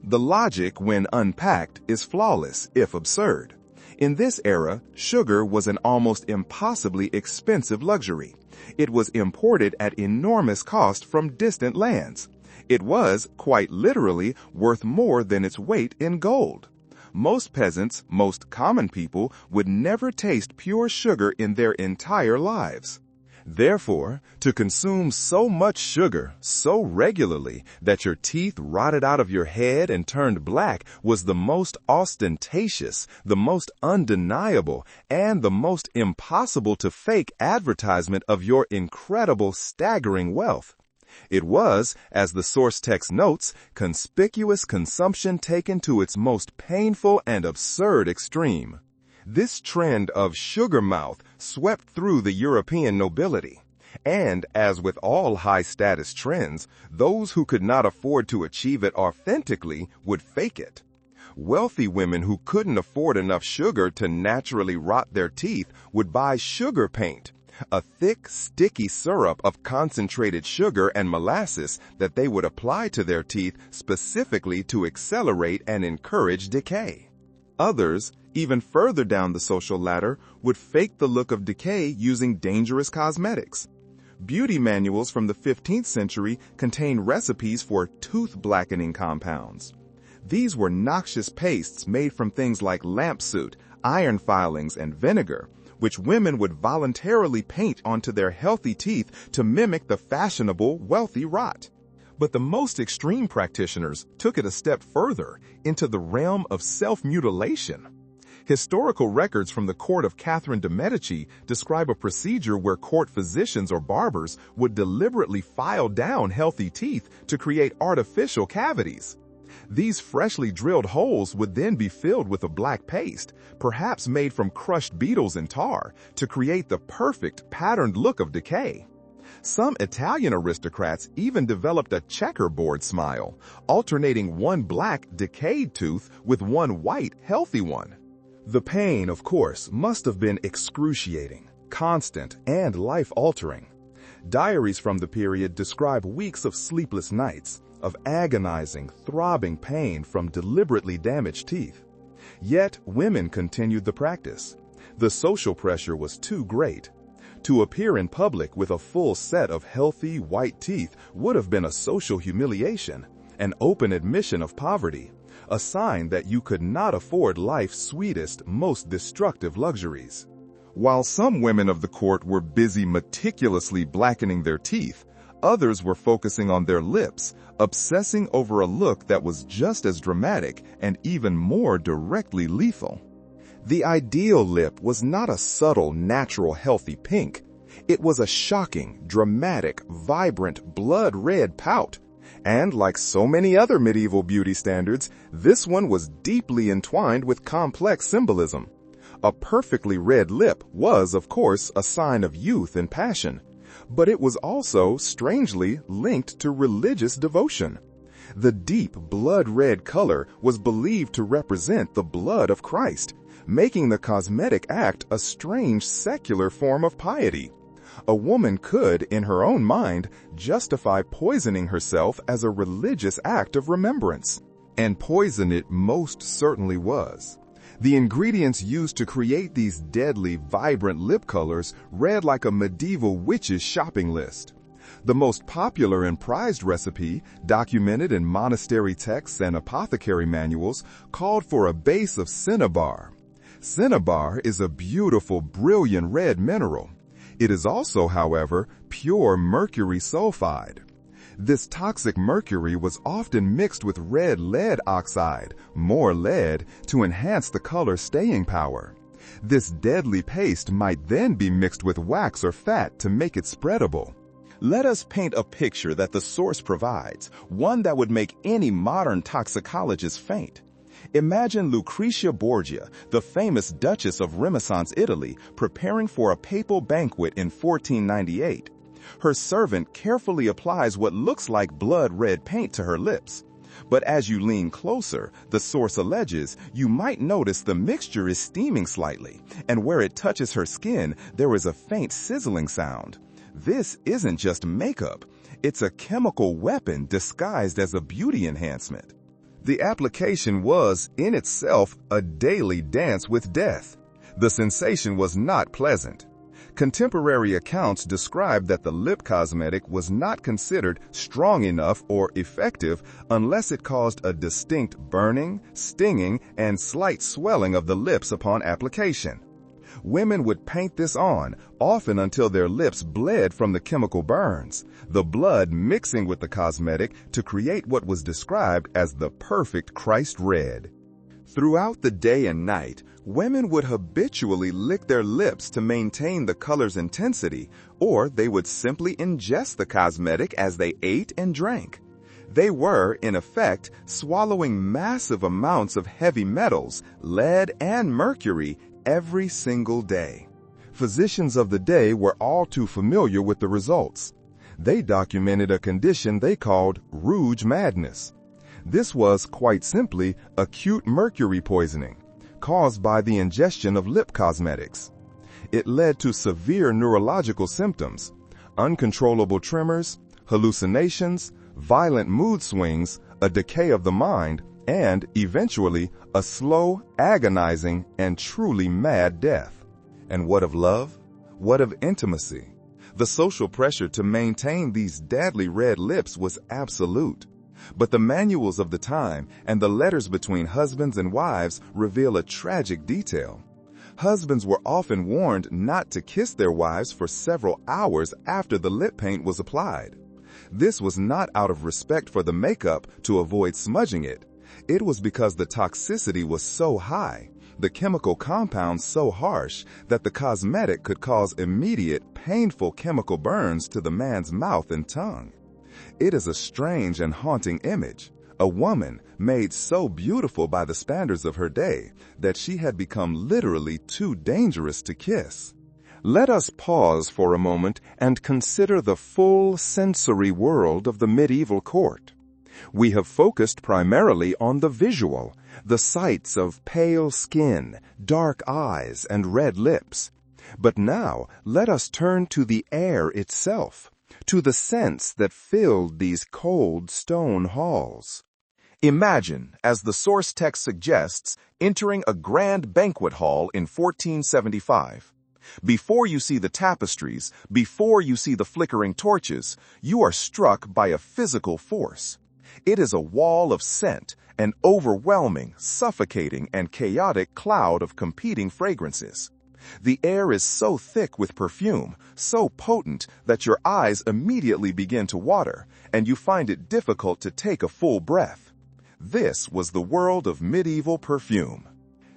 The logic, when unpacked, is flawless, if absurd. In this era, sugar was an almost impossibly expensive luxury. It was imported at enormous cost from distant lands. It was, quite literally, worth more than its weight in gold. Most peasants, most common people, would never taste pure sugar in their entire lives. Therefore, to consume so much sugar so regularly that your teeth rotted out of your head and turned black was the most ostentatious, the most undeniable, and the most impossible to fake advertisement of your incredible, staggering wealth. It was, as the source text notes, conspicuous consumption taken to its most painful and absurd extreme. This trend of sugar mouth swept through the European nobility. And, as with all high-status trends, those who could not afford to achieve it authentically would fake it. Wealthy women who couldn't afford enough sugar to naturally rot their teeth would buy sugar paint, a thick, sticky syrup of concentrated sugar and molasses that they would apply to their teeth specifically to accelerate and encourage decay. Others, even further down the social ladder, would fake the look of decay using dangerous cosmetics. Beauty manuals from the 15th century contain recipes for tooth-blackening compounds. These were noxious pastes made from things like lamp soot, iron filings, and vinegar, which women would voluntarily paint onto their healthy teeth to mimic the fashionable, wealthy rot. But the most extreme practitioners took it a step further into the realm of self-mutilation. Historical records from the court of Catherine de' Medici describe a procedure where court physicians or barbers would deliberately file down healthy teeth to create artificial cavities. These freshly drilled holes would then be filled with a black paste, perhaps made from crushed beetles and tar, to create the perfect patterned look of decay. Some Italian aristocrats even developed a checkerboard smile, alternating one black, decayed tooth with one white, healthy one. The pain, of course, must have been excruciating, constant, and life-altering. Diaries from the period describe weeks of sleepless nights, of agonizing, throbbing pain from deliberately damaged teeth. Yet, women continued the practice. The social pressure was too great. To appear in public with a full set of healthy, white teeth would have been a social humiliation, an open admission of poverty, a sign that you could not afford life's sweetest, most destructive luxuries. While some women of the court were busy meticulously blackening their teeth, others were focusing on their lips, obsessing over a look that was just as dramatic and even more directly lethal. The ideal lip was not a subtle, natural, healthy pink. It was a shocking, dramatic, vibrant, blood-red pout. And like so many other medieval beauty standards, this one was deeply entwined with complex symbolism. A perfectly red lip was, of course, a sign of youth and passion. But it was also, strangely, linked to religious devotion. The deep blood-red color was believed to represent the blood of Christ, making the cosmetic act a strange secular form of piety. A woman could, in her own mind, justify poisoning herself as a religious act of remembrance. And poison it most certainly was. The ingredients used to create these deadly, vibrant lip colors read like a medieval witch's shopping list. The most popular and prized recipe, documented in monastery texts and apothecary manuals, called for a base of cinnabar. Cinnabar is a beautiful, brilliant red mineral. It is also, however, pure mercury sulfide. This toxic mercury was often mixed with red lead oxide, more lead, to enhance the color's staying power. This deadly paste might then be mixed with wax or fat to make it spreadable. Let us paint a picture that the source provides, one that would make any modern toxicologist faint. Imagine Lucretia Borgia, the famous Duchess of Renaissance Italy, preparing for a papal banquet in 1498. Her servant carefully applies what looks like blood red paint to her lips. But as you lean closer, the source alleges, you might notice the mixture is steaming slightly, and where it touches her skin, there is a faint sizzling sound. This isn't just makeup. It's a chemical weapon disguised as a beauty enhancement. The application was, in itself, a daily dance with death. The sensation was not pleasant. Contemporary accounts describe that the lip cosmetic was not considered strong enough or effective unless it caused a distinct burning, stinging, and slight swelling of the lips upon application. Women would paint this on, often until their lips bled from the chemical burns, the blood mixing with the cosmetic to create what was described as the perfect Christ red. Throughout the day and night, women would habitually lick their lips to maintain the color's intensity, or they would simply ingest the cosmetic as they ate and drank. They were, in effect, swallowing massive amounts of heavy metals, lead and mercury, every single day. Physicians of the day were all too familiar with the results. They documented a condition they called rouge madness. This was, quite simply, acute mercury poisoning, caused by the ingestion of lip cosmetics. It led to severe neurological symptoms, uncontrollable tremors, hallucinations, violent mood swings, a decay of the mind, and, eventually, a slow, agonizing, and truly mad death. And what of love? What of intimacy? The social pressure to maintain these deadly red lips was absolute. But the manuals of the time and the letters between husbands and wives reveal a tragic detail. Husbands were often warned not to kiss their wives for several hours after the lip paint was applied. This was not out of respect for the makeup to avoid smudging it. It was because the toxicity was so high, the chemical compounds so harsh, that the cosmetic could cause immediate, painful chemical burns to the man's mouth and tongue. It is a strange and haunting image, a woman made so beautiful by the standards of her day that she had become literally too dangerous to kiss. Let us pause for a moment and consider the full sensory world of the medieval court. We have focused primarily on the visual, the sights of pale skin, dark eyes, and red lips. But now let us turn to the air itself, to the scents that filled these cold stone halls. Imagine, as the source text suggests, entering a grand banquet hall in 1475. Before you see the tapestries, before you see the flickering torches, you are struck by a physical force. It is a wall of scent, an overwhelming, suffocating, and chaotic cloud of competing fragrances. The air is so thick with perfume, so potent that your eyes immediately begin to water, and you find it difficult to take a full breath. This was the world of medieval perfume.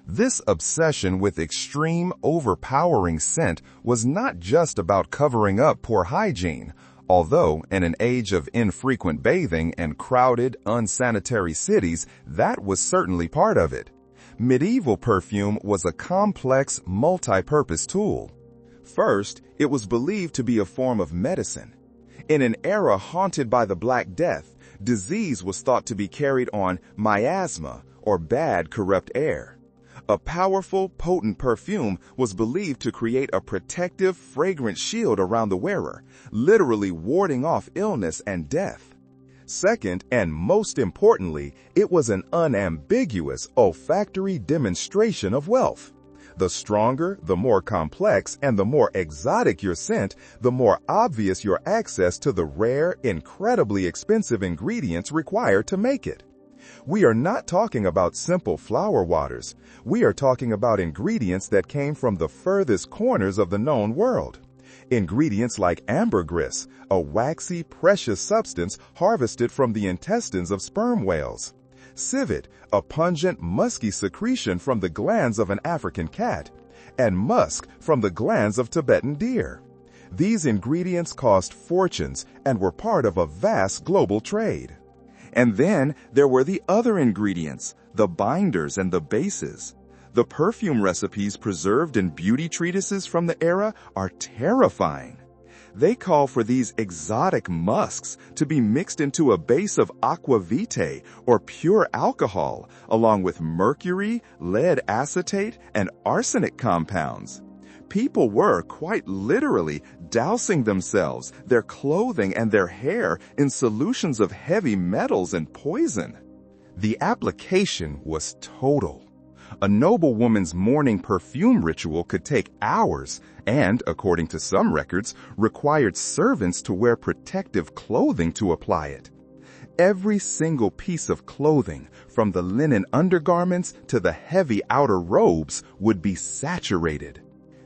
This obsession with extreme, overpowering scent was not just about covering up poor hygiene, although in an age of infrequent bathing and crowded, unsanitary cities, that was certainly part of it. Medieval perfume was a complex, multi-purpose tool. First, it was believed to be a form of medicine. In an era haunted by the Black Death, disease was thought to be carried on miasma, or bad, corrupt air. A powerful, potent perfume was believed to create a protective, fragrant shield around the wearer, literally warding off illness and death. Second, and most importantly, it was an unambiguous olfactory demonstration of wealth. The stronger, the more complex, and the more exotic your scent, the more obvious your access to the rare, incredibly expensive ingredients required to make it. We are not talking about simple flower waters. We are talking about ingredients that came from the furthest corners of the known world. Ingredients like ambergris, a waxy, precious substance harvested from the intestines of sperm whales. Civet, a pungent, musky secretion from the glands of an African cat. And musk from the glands of Tibetan deer. These ingredients cost fortunes and were part of a vast global trade. And then there were the other ingredients, the binders and the bases. The perfume recipes preserved in beauty treatises from the era are terrifying. They call for these exotic musks to be mixed into a base of aqua vitae, or pure alcohol, along with mercury, lead acetate, and arsenic compounds. People were, quite literally, dousing themselves, their clothing, and their hair in solutions of heavy metals and poison. The application was total. A noblewoman's morning perfume ritual could take hours and, according to some records, required servants to wear protective clothing to apply it. Every single piece of clothing, from the linen undergarments to the heavy outer robes, would be saturated.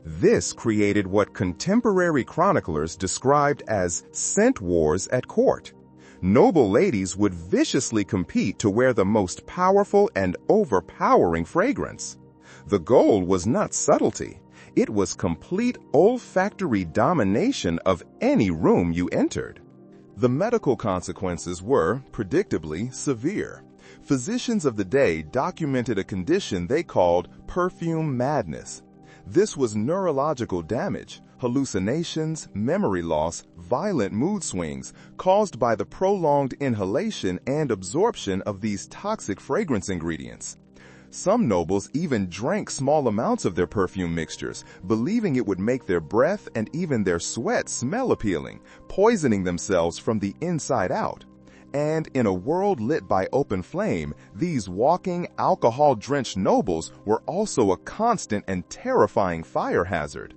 This created what contemporary chroniclers described as scent wars at court. Noble ladies would viciously compete to wear the most powerful and overpowering fragrance. The goal was not subtlety. It was complete olfactory domination of any room you entered. The medical consequences were, predictably, severe. Physicians of the day documented a condition they called perfume madness. This was neurological damage, hallucinations, memory loss, violent mood swings caused by the prolonged inhalation and absorption of these toxic fragrance ingredients. Some nobles even drank small amounts of their perfume mixtures, believing it would make their breath and even their sweat smell appealing, poisoning themselves from the inside out. And in a world lit by open flame, these walking, alcohol-drenched nobles were also a constant and terrifying fire hazard.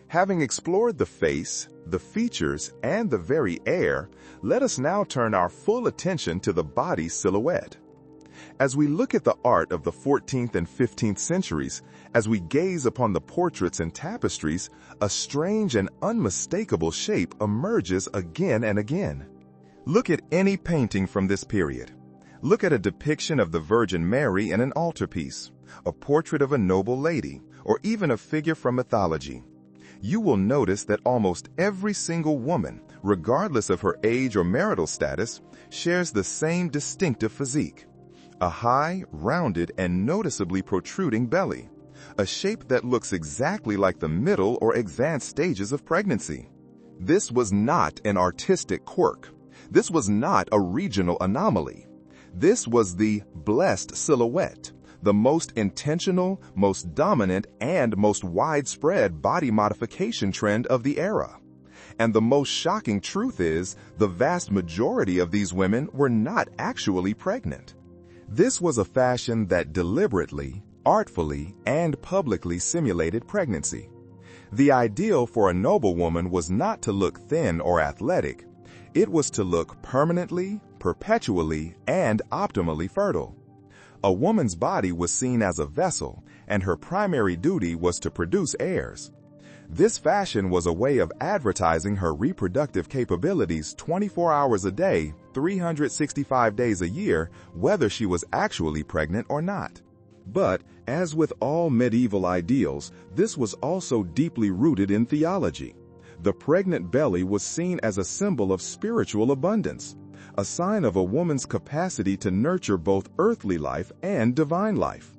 Having explored the face, the features, and the very air, let us now turn our full attention to the body's silhouette. As we look at the art of the 14th and 15th centuries, as we gaze upon the portraits and tapestries, a strange and unmistakable shape emerges again and again. Look at any painting from this period. Look at a depiction of the Virgin Mary in an altarpiece, a portrait of a noble lady, or even a figure from mythology. You will notice that almost every single woman, regardless of her age or marital status, shares the same distinctive physique. A high, rounded, and noticeably protruding belly. A shape that looks exactly like the middle or advanced stages of pregnancy. This was not an artistic quirk. This was not a regional anomaly. This was the blessed silhouette, the most intentional, most dominant, and most widespread body modification trend of the era. And the most shocking truth is, the vast majority of these women were not actually pregnant. This was a fashion that deliberately, artfully, and publicly simulated pregnancy. The ideal for a noblewoman was not to look thin or athletic. It was to look permanently, perpetually, and optimally fertile. A woman's body was seen as a vessel, and her primary duty was to produce heirs. This fashion was a way of advertising her reproductive capabilities 24 hours a day, 365 days a year, whether she was actually pregnant or not. But, as with all medieval ideals, this was also deeply rooted in theology. The pregnant belly was seen as a symbol of spiritual abundance, a sign of a woman's capacity to nurture both earthly life and divine life.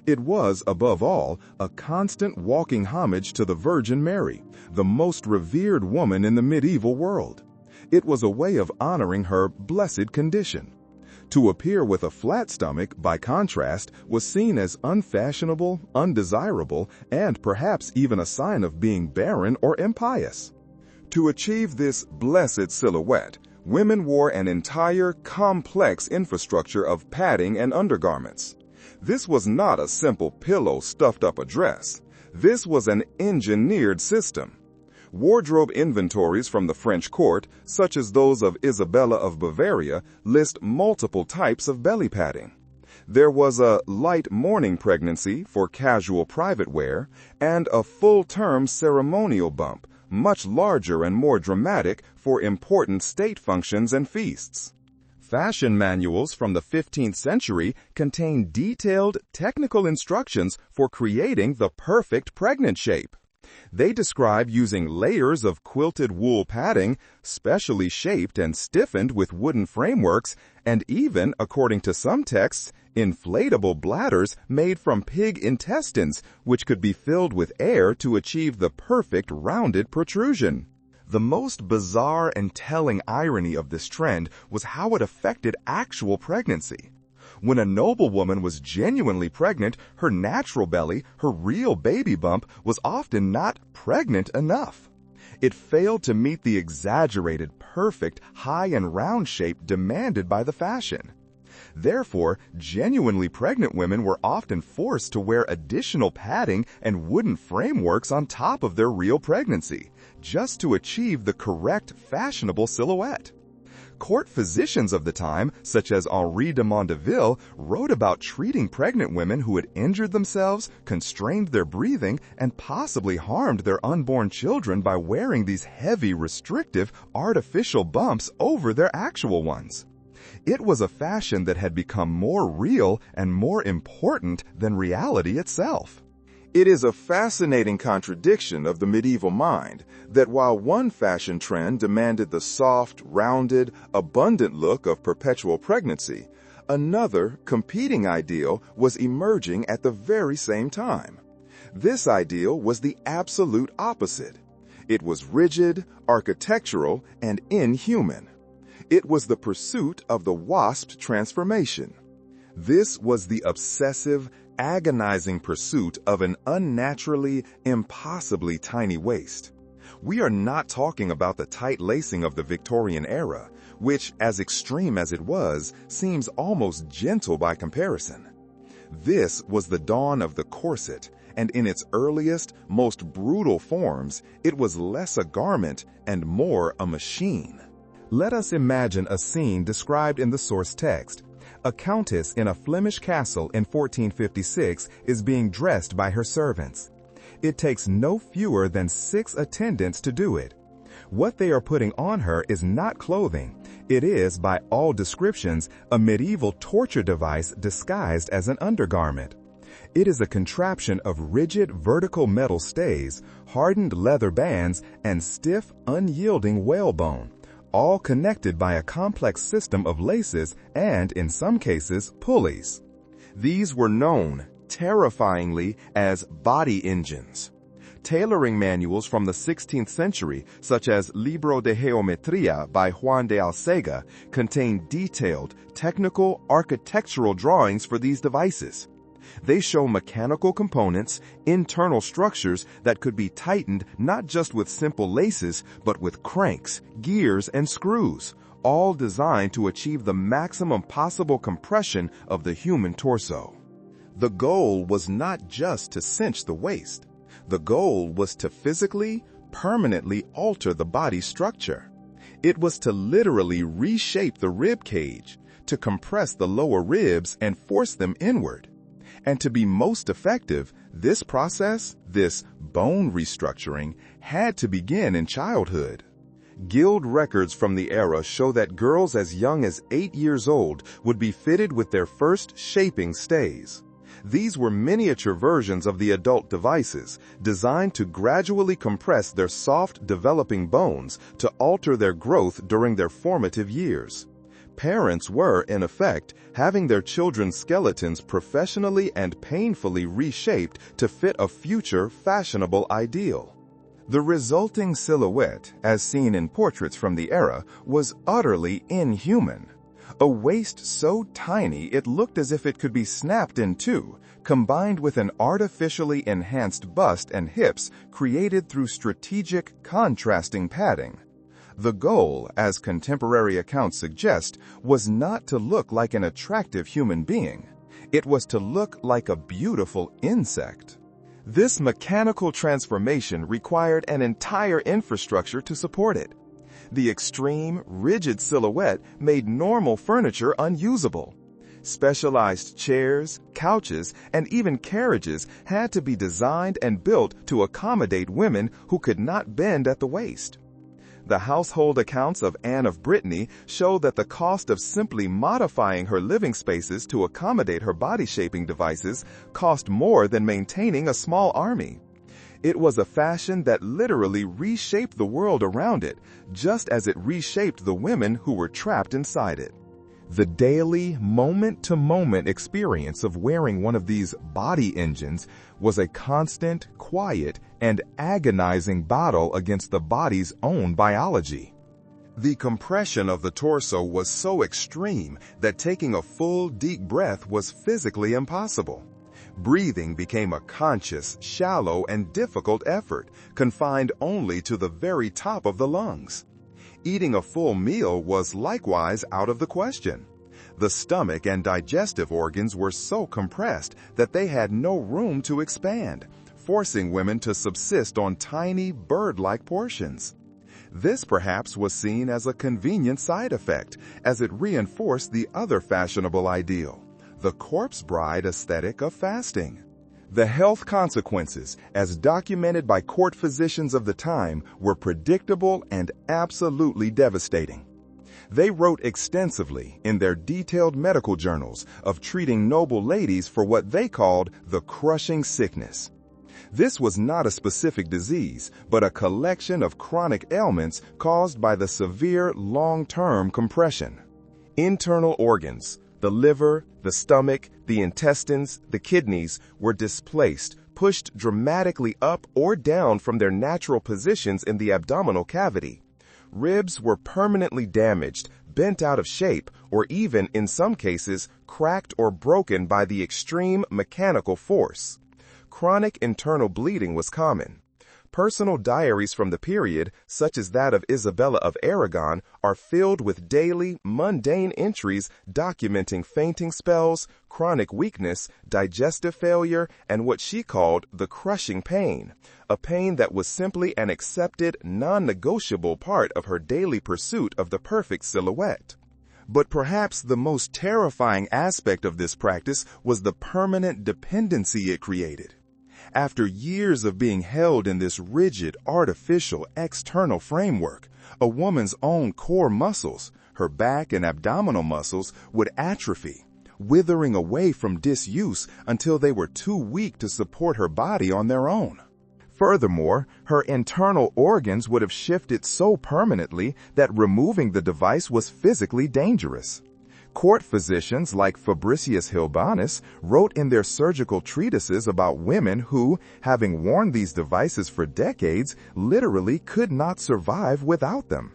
It was, above all, a constant walking homage to the Virgin Mary, the most revered woman in the medieval world. It was a way of honoring her blessed condition. To appear with a flat stomach, by contrast, was seen as unfashionable, undesirable, and perhaps even a sign of being barren or impious. To achieve this blessed silhouette, women wore an entire, complex infrastructure of padding and undergarments. This was not a simple pillow stuffed up a dress. This was an engineered system. Wardrobe inventories from the French court, such as those of Isabella of Bavaria, list multiple types of belly padding. There was a light morning pregnancy for casual private wear and a full-term ceremonial bump, much larger and more dramatic for important state functions and feasts. Fashion manuals from the 15th century contain detailed technical instructions for creating the perfect pregnant shape. They describe using layers of quilted wool padding, specially shaped and stiffened with wooden frameworks, and even, according to some texts, inflatable bladders made from pig intestines, which could be filled with air to achieve the perfect rounded protrusion. The most bizarre and telling irony of this trend was how it affected actual pregnancy. When a noblewoman was genuinely pregnant, her natural belly, her real baby bump, was often not pregnant enough. It failed to meet the exaggerated, perfect, high and round shape demanded by the fashion. Therefore, genuinely pregnant women were often forced to wear additional padding and wooden frameworks on top of their real pregnancy, just to achieve the correct fashionable silhouette. Court physicians of the time, such as Henri de Mondeville, wrote about treating pregnant women who had injured themselves, constrained their breathing, and possibly harmed their unborn children by wearing these heavy, restrictive, artificial bumps over their actual ones. It was a fashion that had become more real and more important than reality itself. It is a fascinating contradiction of the medieval mind that while one fashion trend demanded the soft, rounded, abundant look of perpetual pregnancy, another, competing ideal was emerging at the very same time. This ideal was the absolute opposite. It was rigid, architectural, and inhuman. It was the pursuit of the wasped transformation. This was the obsessive, agonizing pursuit of an unnaturally, impossibly tiny waist. We are not talking about the tight lacing of the Victorian era, which, as extreme as it was, seems almost gentle by comparison. This was the dawn of the corset, and in its earliest, most brutal forms, it was less a garment and more a machine. Let us imagine a scene described in the source text. A countess in a Flemish castle in 1456 is being dressed by her servants. It takes no fewer than 6 attendants to do it. What they are putting on her is not clothing. It is, by all descriptions, a medieval torture device disguised as an undergarment. It is a contraption of rigid vertical metal stays, hardened leather bands, and stiff, unyielding whalebone, all connected by a complex system of laces and, in some cases, pulleys. These were known, terrifyingly, as body engines. Tailoring manuals from the 16th century, such as Libro de Geometría by Juan de Alcega, contain detailed, technical, architectural drawings for these devices. They show mechanical components, internal structures that could be tightened not just with simple laces, but with cranks, gears, and screws, all designed to achieve the maximum possible compression of the human torso. The goal was not just to cinch the waist. The goal was to physically, permanently alter the body structure. It was to literally reshape the rib cage, to compress the lower ribs and force them inward. And to be most effective, this process, this bone restructuring, had to begin in childhood. Guild records from the era show that girls as young as 8 years old would be fitted with their first shaping stays. These were miniature versions of the adult devices, designed to gradually compress their soft, developing bones to alter their growth during their formative years. Parents were, in effect, having their children's skeletons professionally and painfully reshaped to fit a future fashionable ideal. The resulting silhouette, as seen in portraits from the era, was utterly inhuman. A waist so tiny it looked as if it could be snapped in two, combined with an artificially enhanced bust and hips created through strategic, contrasting padding. The goal, as contemporary accounts suggest, was not to look like an attractive human being. It was to look like a beautiful insect. This mechanical transformation required an entire infrastructure to support it. The extreme, rigid silhouette made normal furniture unusable. Specialized chairs, couches, and even carriages had to be designed and built to accommodate women who could not bend at the waist. The household accounts of Anne of Brittany show that the cost of simply modifying her living spaces to accommodate her body-shaping devices cost more than maintaining a small army. It was a fashion that literally reshaped the world around it, just as it reshaped the women who were trapped inside it. The daily, moment-to-moment experience of wearing one of these body engines was a constant, quiet, and agonizing battle against the body's own biology. The compression of the torso was so extreme that taking a full, deep breath was physically impossible. Breathing became a conscious, shallow, and difficult effort, confined only to the very top of the lungs. Eating a full meal was likewise out of the question. The stomach and digestive organs were so compressed that they had no room to expand, forcing women to subsist on tiny, bird-like portions. This perhaps was seen as a convenient side effect, as it reinforced the other fashionable ideal, the corpse bride aesthetic of fasting. The health consequences, as documented by court physicians of the time, were predictable and absolutely devastating. They wrote extensively in their detailed medical journals of treating noble ladies for what they called the crushing sickness. This was not a specific disease, but a collection of chronic ailments caused by the severe long-term compression. Internal organs, the liver, the stomach, the intestines, the kidneys were displaced, pushed dramatically up or down from their natural positions in the abdominal cavity. Ribs were permanently damaged, bent out of shape, or even, in some cases, cracked or broken by the extreme mechanical force. Chronic internal bleeding was common. Personal diaries from the period, such as that of Isabella of Aragon, are filled with daily, mundane entries documenting fainting spells, chronic weakness, digestive failure, and what she called the crushing pain, a pain that was simply an accepted, non-negotiable part of her daily pursuit of the perfect silhouette. But perhaps the most terrifying aspect of this practice was the permanent dependency it created. After years of being held in this rigid, artificial, external framework, a woman's own core muscles, her back and abdominal muscles, would atrophy, withering away from disuse until they were too weak to support her body on their own. Furthermore, her internal organs would have shifted so permanently that removing the device was physically dangerous. Court physicians like Fabricius Hilbanus wrote in their surgical treatises about women who, having worn these devices for decades, literally could not survive without them.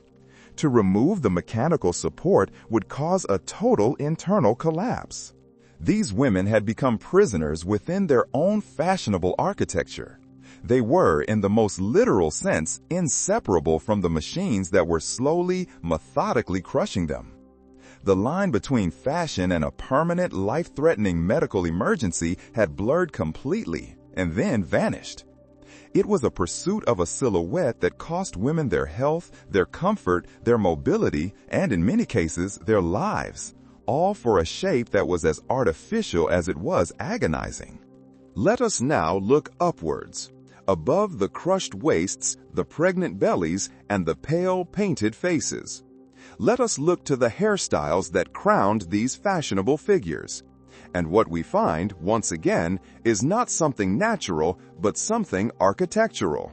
To remove the mechanical support would cause a total internal collapse. These women had become prisoners within their own fashionable architecture. They were, in the most literal sense, inseparable from the machines that were slowly, methodically crushing them. The line between fashion and a permanent, life-threatening medical emergency had blurred completely and then vanished. It was a pursuit of a silhouette that cost women their health, their comfort, their mobility, and in many cases, their lives, all for a shape that was as artificial as it was agonizing. Let us now look upwards, above the crushed waists, the pregnant bellies, and the pale, painted faces. Let us look to the hairstyles that crowned these fashionable figures. And what we find, once again, is not something natural, but something architectural.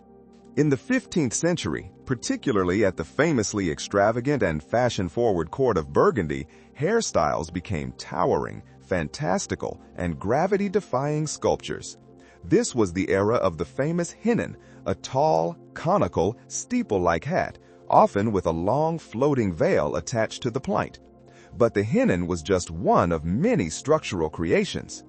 In the 15th century, particularly at the famously extravagant and fashion-forward court of Burgundy, hairstyles became towering, fantastical, and gravity-defying sculptures. This was the era of the famous hennin, a tall, conical, steeple-like hat, often with a long floating veil attached to the pliant. But the hennin was just one of many structural creations.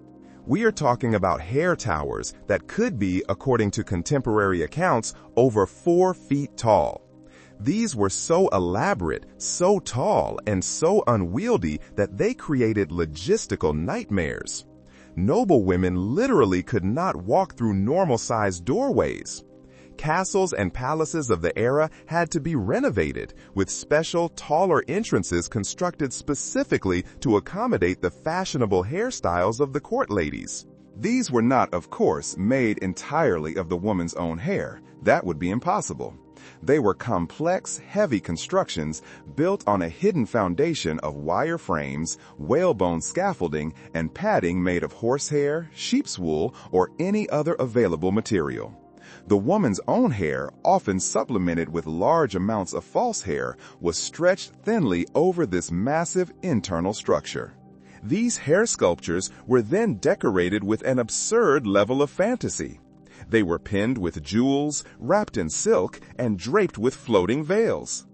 We are talking about hair towers that could be, according to contemporary accounts, over 4 feet tall. These were so elaborate, so tall, and so unwieldy that they created logistical nightmares. Noble women literally could not walk through normal-sized doorways. Castles and palaces of the era had to be renovated, with special, taller entrances constructed specifically to accommodate the fashionable hairstyles of the court ladies. These were not, of course, made entirely of the woman's own hair. That would be impossible. They were complex, heavy constructions built on a hidden foundation of wire frames, whalebone scaffolding, and padding made of horsehair, sheep's wool, or any other available material. The woman's own hair, often supplemented with large amounts of false hair, was stretched thinly over this massive internal structure. These hair sculptures were then decorated with an absurd level of fantasy. They were pinned with jewels, wrapped in silk, and draped with floating veils.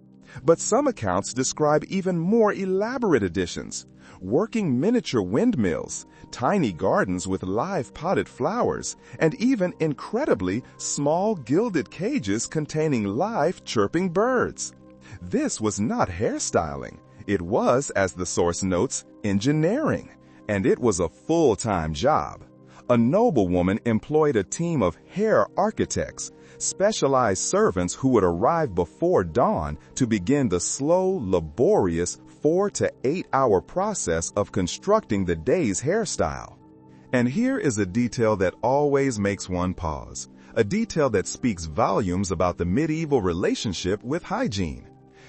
But some accounts describe even more elaborate additions: working miniature windmills, tiny gardens with live potted flowers, and even incredibly small gilded cages containing live chirping birds. This was not hairstyling. It was, as the source notes, engineering, and it was a full-time job. A noblewoman employed a team of hair architects, specialized servants who would arrive before dawn to begin the slow, laborious 4 to 8 hour process of constructing the day's hairstyle. And here is a detail that always makes one pause, a detail that speaks volumes about the medieval relationship with hygiene.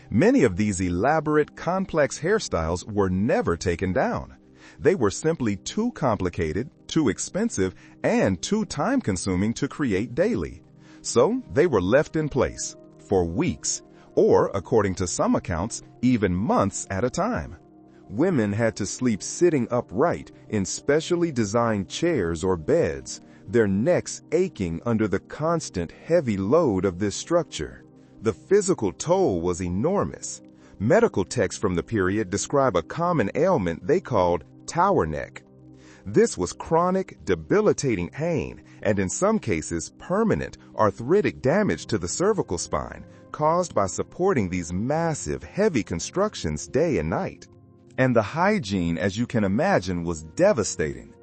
Many of these elaborate, complex hairstyles were never taken down. They were simply too complicated, too expensive, and too time-consuming to create daily. So they were left in place for weeks, or, according to some accounts, even months at a time. Women had to sleep sitting upright in specially designed chairs or beds, their necks aching under the constant heavy load of this structure. The physical toll was enormous. Medical texts from the period describe a common ailment they called tower neck. This was chronic, debilitating pain, and in some cases permanent arthritic damage to the cervical spine, caused by supporting these massive, heavy constructions day and night. And the hygiene, as you can imagine, was devastating.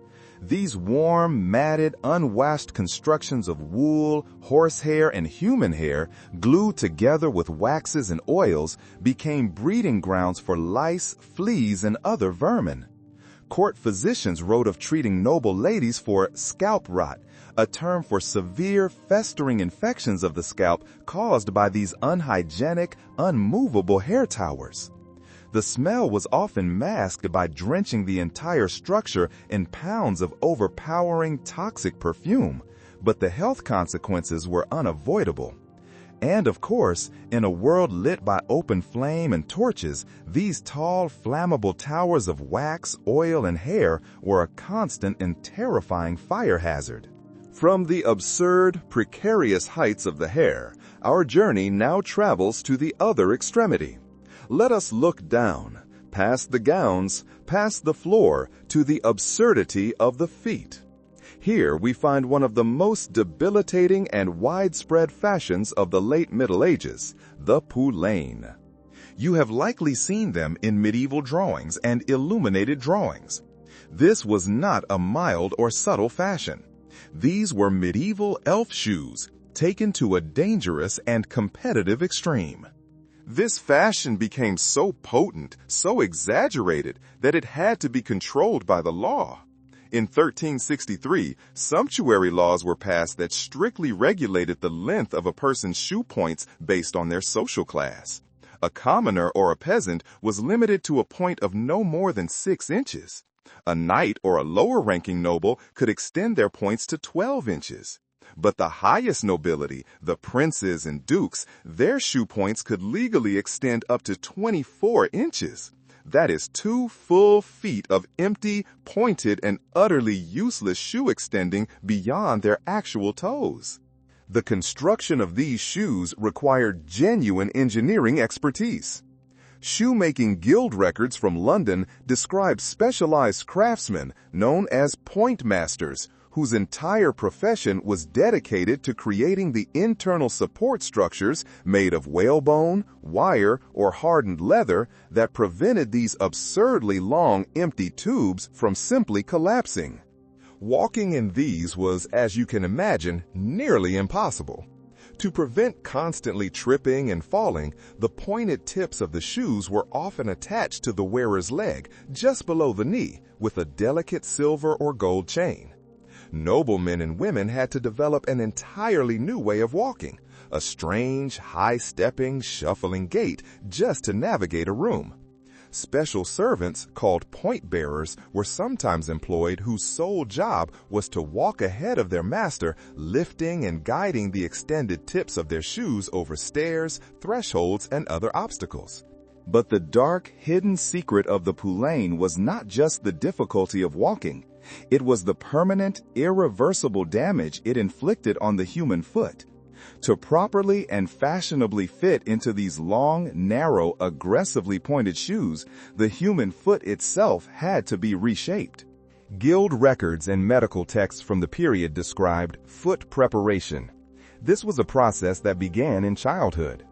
These warm, matted, unwashed constructions of wool, horsehair, and human hair, glued together with waxes and oils, became breeding grounds for lice, fleas, and other vermin. Court physicians wrote of treating noble ladies for scalp rot, a term for severe, festering infections of the scalp caused by these unhygienic, unmovable hair towers. The smell was often masked by drenching the entire structure in pounds of overpowering toxic perfume, but the health consequences were unavoidable. And of course, in a world lit by open flame and torches, these tall, flammable towers of wax, oil, and hair were a constant and terrifying fire hazard. From the absurd, precarious heights of the hair, our journey now travels to the other extremity. Let us look down, past the gowns, past the floor, to the absurdity of the feet. Here we find one of the most debilitating and widespread fashions of the late Middle Ages, the poulain. You have likely seen them in medieval drawings and illuminated drawings. This was not a mild or subtle fashion. These were medieval elf shoes, taken to a dangerous and competitive extreme. This fashion became so potent, so exaggerated, that it had to be controlled by the law. In 1363, sumptuary laws were passed that strictly regulated the length of a person's shoe points based on their social class. A commoner or a peasant was limited to a point of no more than 6 inches. A knight or a lower-ranking noble could extend their points to 12 inches. But the highest nobility, the princes and dukes, their shoe points could legally extend up to 24 inches. That is 2 full feet of empty, pointed, and utterly useless shoe extending beyond their actual toes. The construction of these shoes required genuine engineering expertise. Shoemaking guild records from London describe specialized craftsmen known as point masters, whose entire profession was dedicated to creating the internal support structures made of whalebone, wire, or hardened leather that prevented these absurdly long, empty tubes from simply collapsing. Walking in these was, as you can imagine, nearly impossible. To prevent constantly tripping and falling, the pointed tips of the shoes were often attached to the wearer's leg, just below the knee, with a delicate silver or gold chain. Noblemen and women had to develop an entirely new way of walking, a strange, high-stepping, shuffling gait just to navigate a room. Special servants, called point-bearers, were sometimes employed whose sole job was to walk ahead of their master, lifting and guiding the extended tips of their shoes over stairs, thresholds, and other obstacles. But the dark, hidden secret of the poulain was not just the difficulty of walking. It was the permanent, irreversible damage it inflicted on the human foot. To properly and fashionably fit into these long, narrow, aggressively pointed shoes, the human foot itself had to be reshaped. Guild records and medical texts from the period described foot preparation. This was a process that began in childhood.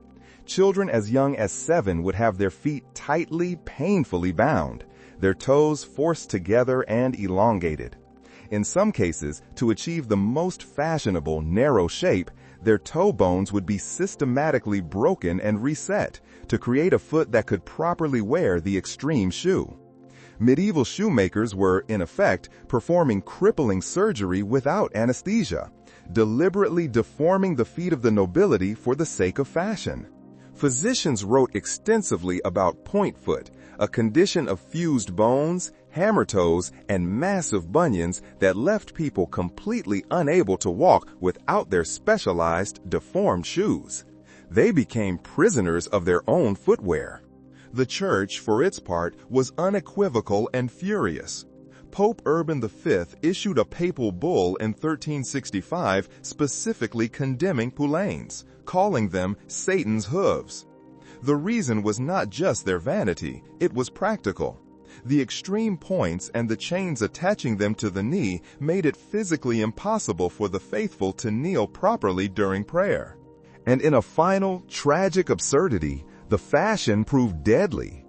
Children as young as 7 would have their feet tightly, painfully bound, their toes forced together and elongated. In some cases, to achieve the most fashionable, narrow shape, their toe bones would be systematically broken and reset to create a foot that could properly wear the extreme shoe. Medieval shoemakers were, in effect, performing crippling surgery without anesthesia, deliberately deforming the feet of the nobility for the sake of fashion. Physicians wrote extensively about point foot, a condition of fused bones, hammer toes, and massive bunions that left people completely unable to walk without their specialized, deformed shoes. They became prisoners of their own footwear. The Church, for its part, was unequivocal and furious. Pope Urban V issued a papal bull in 1365 specifically condemning poulains, calling them Satan's hooves. The reason was not just their vanity, it was practical. The extreme points and the chains attaching them to the knee made it physically impossible for the faithful to kneel properly during prayer. And in a final, tragic absurdity, the fashion proved deadly.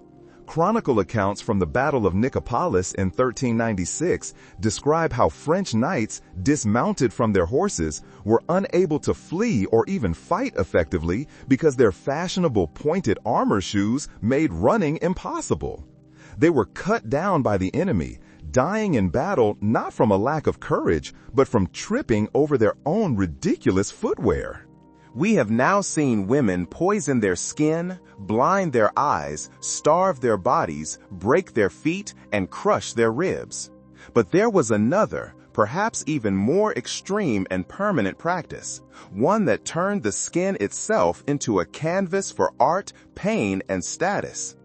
Chronicle accounts from the Battle of Nicopolis in 1396 describe how French knights, dismounted from their horses, were unable to flee or even fight effectively because their fashionable pointed armor shoes made running impossible. They were cut down by the enemy, dying in battle not from a lack of courage, but from tripping over their own ridiculous footwear. We have now seen women poison their skin, blind their eyes, starve their bodies, break their feet, and crush their ribs. But there was another, perhaps even more extreme and permanent practice, one that turned the skin itself into a canvas for art, pain, and status.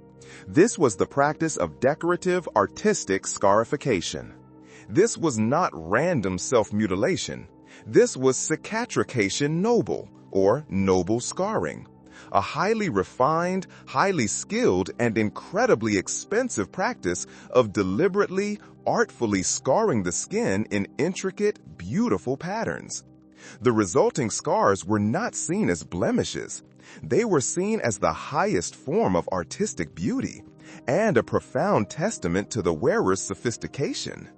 This was the practice of decorative, artistic scarification. This was not random self-mutilation. This was cicatrication noble, or noble scarring, a highly refined, highly skilled, and incredibly expensive practice of deliberately, artfully scarring the skin in intricate, beautiful patterns. The resulting scars were not seen as blemishes. They were seen as the highest form of artistic beauty, and a profound testament to the wearer's sophistication.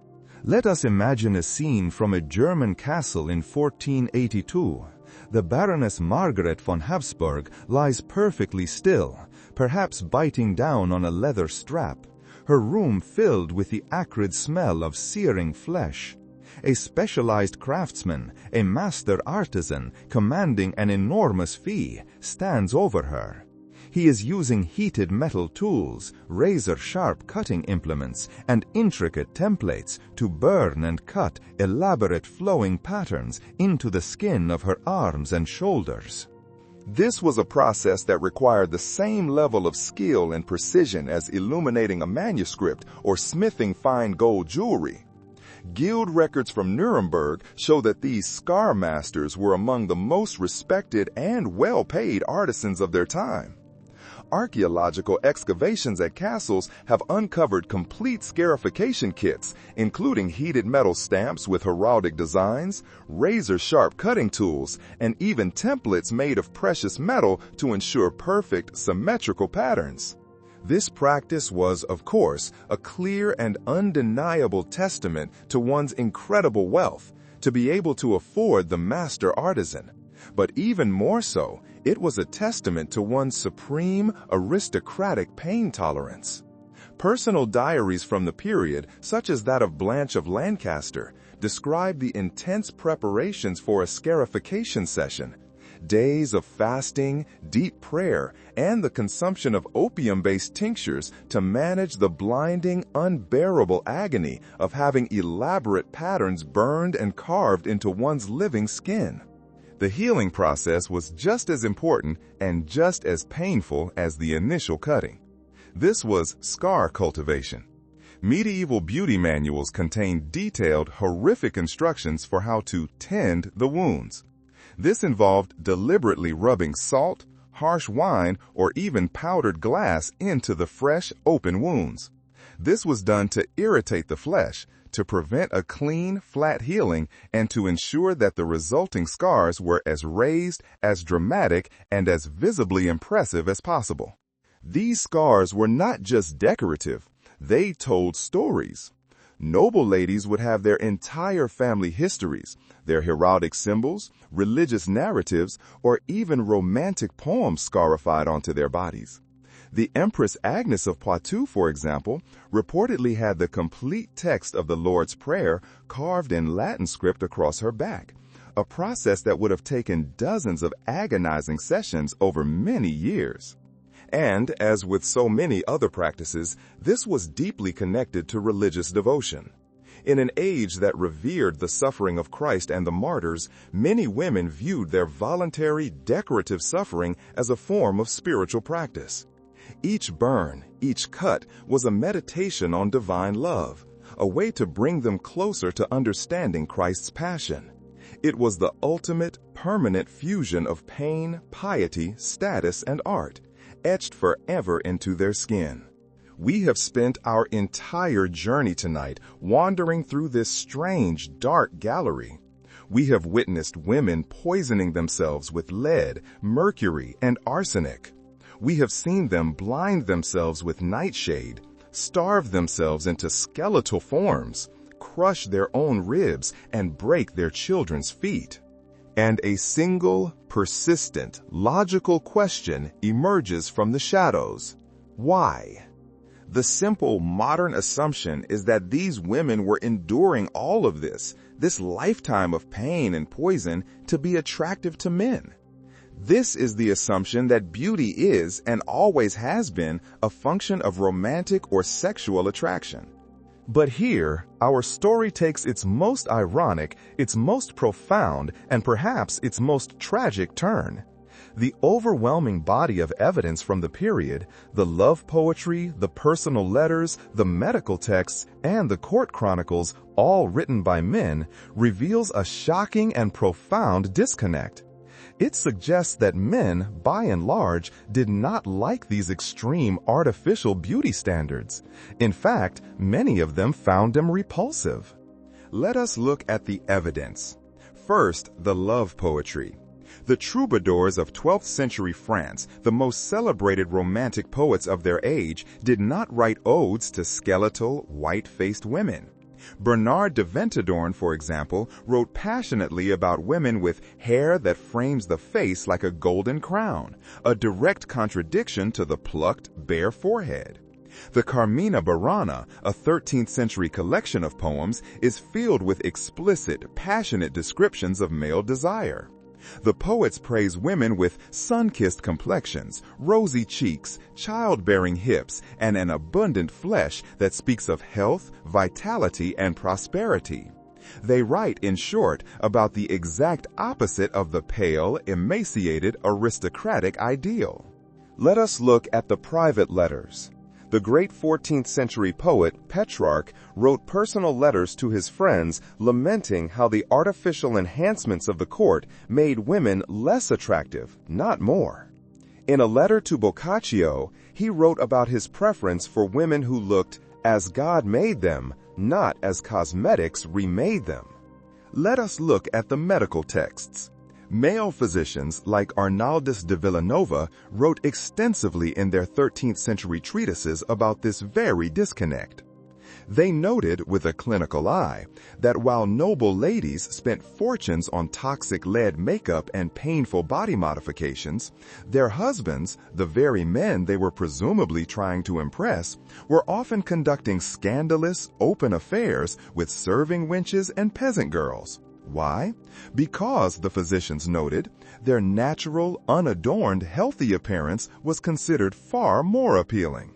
Let us imagine a scene from a German castle in 1482. The Baroness Margaret von Habsburg lies perfectly still, perhaps biting down on a leather strap, her room filled with the acrid smell of searing flesh. A specialized craftsman, a master artisan, commanding an enormous fee, stands over her. He is using heated metal tools, razor-sharp cutting implements, and intricate templates to burn and cut elaborate flowing patterns into the skin of her arms and shoulders. This was a process that required the same level of skill and precision as illuminating a manuscript or smithing fine gold jewelry. Guild records from Nuremberg show that these scar masters were among the most respected and well-paid artisans of their time. Archaeological excavations at castles have uncovered complete scarification kits, including heated metal stamps with heraldic designs, razor-sharp cutting tools, and even templates made of precious metal to ensure perfect, symmetrical patterns. This practice was, of course, a clear and undeniable testament to one's incredible wealth, to be able to afford the master artisan. But even more so, it was a testament to one's supreme, aristocratic pain tolerance. Personal diaries from the period, such as that of Blanche of Lancaster, describe the intense preparations for a scarification session. Days of fasting, deep prayer, and the consumption of opium-based tinctures to manage the blinding, unbearable agony of having elaborate patterns burned and carved into one's living skin. The healing process was just as important and just as painful as the initial cutting. This was scar cultivation. Medieval beauty manuals contained detailed, horrific instructions for how to tend the wounds. This involved deliberately rubbing salt, harsh wine, or even powdered glass into the fresh, open wounds. This was done to irritate the flesh, to prevent a clean, flat healing, and to ensure that the resulting scars were as raised, as dramatic, and as visibly impressive as possible. These scars were not just decorative, they told stories. Noble ladies would have their entire family histories, their heraldic symbols, religious narratives, or even romantic poems scarified onto their bodies. The Empress Agnes of Poitou, for example, reportedly had the complete text of the Lord's Prayer carved in Latin script across her back, a process that would have taken dozens of agonizing sessions over many years. And, as with so many other practices, this was deeply connected to religious devotion. In an age that revered the suffering of Christ and the martyrs, many women viewed their voluntary, decorative suffering as a form of spiritual practice. Each burn, each cut, was a meditation on divine love, a way to bring them closer to understanding Christ's passion. It was the ultimate, permanent fusion of pain, piety, status, and art, etched forever into their skin. We have spent our entire journey tonight wandering through this strange, dark gallery. We have witnessed women poisoning themselves with lead, mercury, and arsenic. We have seen them blind themselves with nightshade, starve themselves into skeletal forms, crush their own ribs, and break their children's feet. And a single, persistent, logical question emerges from the shadows. Why? The simple modern assumption is that these women were enduring all of this lifetime of pain and poison, to be attractive to men. This is the assumption that beauty is, and always has been, a function of romantic or sexual attraction. But here, our story takes its most ironic, its most profound, and perhaps its most tragic turn. The overwhelming body of evidence from the period, the love poetry, the personal letters, the medical texts, and the court chronicles, all written by men, reveals a shocking and profound disconnect. It suggests that men, by and large, did not like these extreme artificial beauty standards. In fact, many of them found them repulsive. Let us look at the evidence. First, the love poetry. The troubadours of 12th century France, the most celebrated romantic poets of their age, did not write odes to skeletal, white-faced women. Bernard de Ventadorn, for example, wrote passionately about women with hair that frames the face like a golden crown, a direct contradiction to the plucked, bare forehead. The Carmina Burana, a 13th century collection of poems, is filled with explicit, passionate descriptions of male desire. The poets praise women with sun-kissed complexions, rosy cheeks, childbearing hips, and an abundant flesh that speaks of health, vitality, and prosperity. They write, in short, about the exact opposite of the pale, emaciated, aristocratic ideal. Let us look at the private letters. The great 14th century poet Petrarch wrote personal letters to his friends lamenting how the artificial enhancements of the court made women less attractive, not more. In a letter to Boccaccio, he wrote about his preference for women who looked as God made them, not as cosmetics remade them. Let us look at the medical texts. Male physicians like Arnaldus de Villanova wrote extensively in their 13th century treatises about this very disconnect. They noted with a clinical eye that while noble ladies spent fortunes on toxic lead makeup and painful body modifications, their husbands, the very men they were presumably trying to impress, were often conducting scandalous, open affairs with serving wenches and peasant girls. Why? Because, the physicians noted, their natural, unadorned, healthy appearance was considered far more appealing.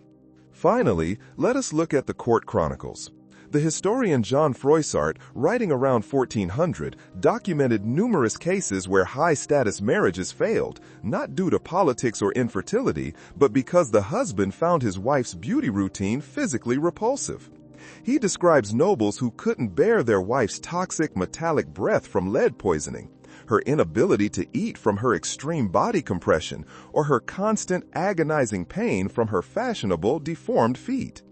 Finally, let us look at the court chronicles. The historian John Froissart, writing around 1400, documented numerous cases where high-status marriages failed, not due to politics or infertility, but because the husband found his wife's beauty routine physically repulsive. He describes nobles who couldn't bear their wife's toxic metallic breath from lead poisoning, her inability to eat from her extreme body compression, or her constant agonizing pain from her fashionable, deformed feet.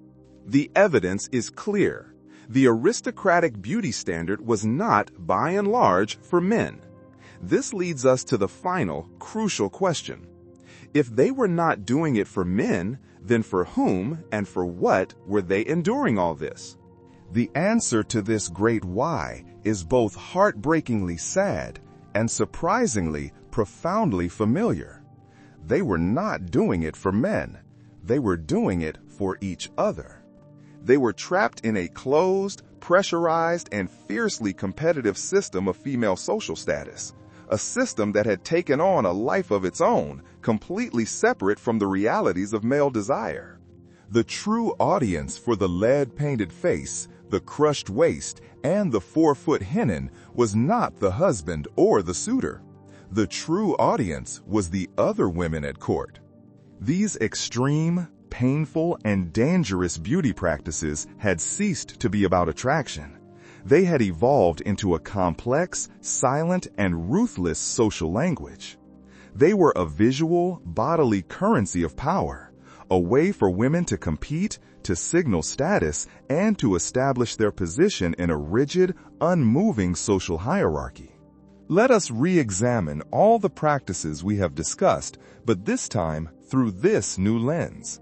The evidence is clear. The aristocratic beauty standard was not, by and large, for men. This leads us to the final, crucial question. If they were not doing it for men, then for whom and for what were they enduring all this? The answer to this great why is both heartbreakingly sad and surprisingly, profoundly familiar. They were not doing it for men. They were doing it for each other. They were trapped in a closed, pressurized, and fiercely competitive system of female social status, a system that had taken on a life of its own, completely separate from the realities of male desire. The true audience for the lead-painted face, the crushed waist, and the 4-foot hennin was not the husband or the suitor. The true audience was the other women at court. These extreme, painful, and dangerous beauty practices had ceased to be about attraction. They had evolved into a complex, silent, and ruthless social language. They were a visual, bodily currency of power, a way for women to compete, to signal status, and to establish their position in a rigid, unmoving social hierarchy. Let us re-examine all the practices we have discussed, but this time through this new lens.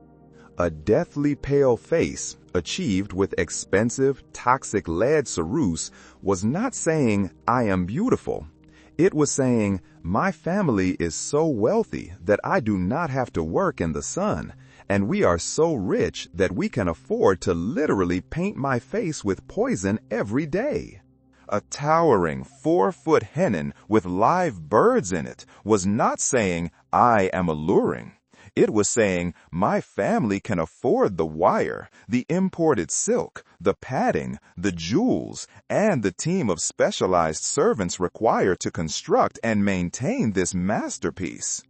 A deathly pale face, achieved with expensive, toxic lead ceruse, was not saying, "I am beautiful." It was saying, "My family is so wealthy that I do not have to work in the sun, and we are so rich that we can afford to literally paint my face with poison every day." A towering 4-foot hennin with live birds in it was not saying, "I am alluring." It was saying, "My family can afford the wire, the imported silk, the padding, the jewels, and the team of specialized servants required to construct and maintain this masterpiece."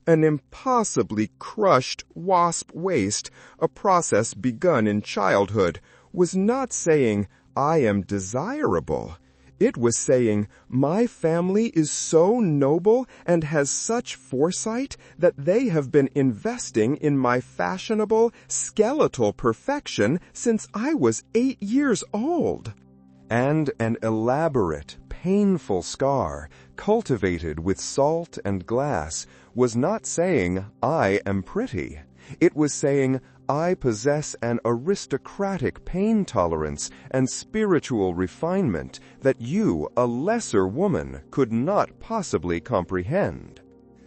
An impossibly crushed wasp waist, a process begun in childhood, was not saying, "I am desirable." It was saying, "My family is so noble and has such foresight that they have been investing in my fashionable, skeletal perfection since I was 8 years old." And an elaborate, painful scar, cultivated with salt and glass, was not saying, "I am pretty." It was saying, "I possess an aristocratic pain tolerance and spiritual refinement that you, a lesser woman, could not possibly comprehend."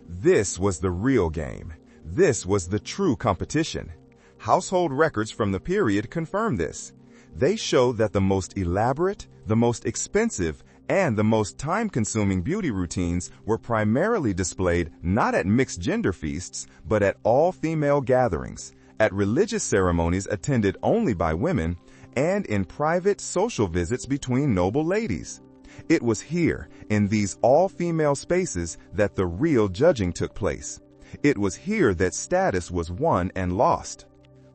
This was the real game. This was the true competition. Household records from the period confirm this. They show that the most elaborate, the most expensive, and the most time-consuming beauty routines were primarily displayed not at mixed-gender feasts, but at all-female gatherings, at religious ceremonies attended only by women, and in private social visits between noble ladies. It was here, in these all-female spaces, that the real judging took place. It was here that status was won and lost.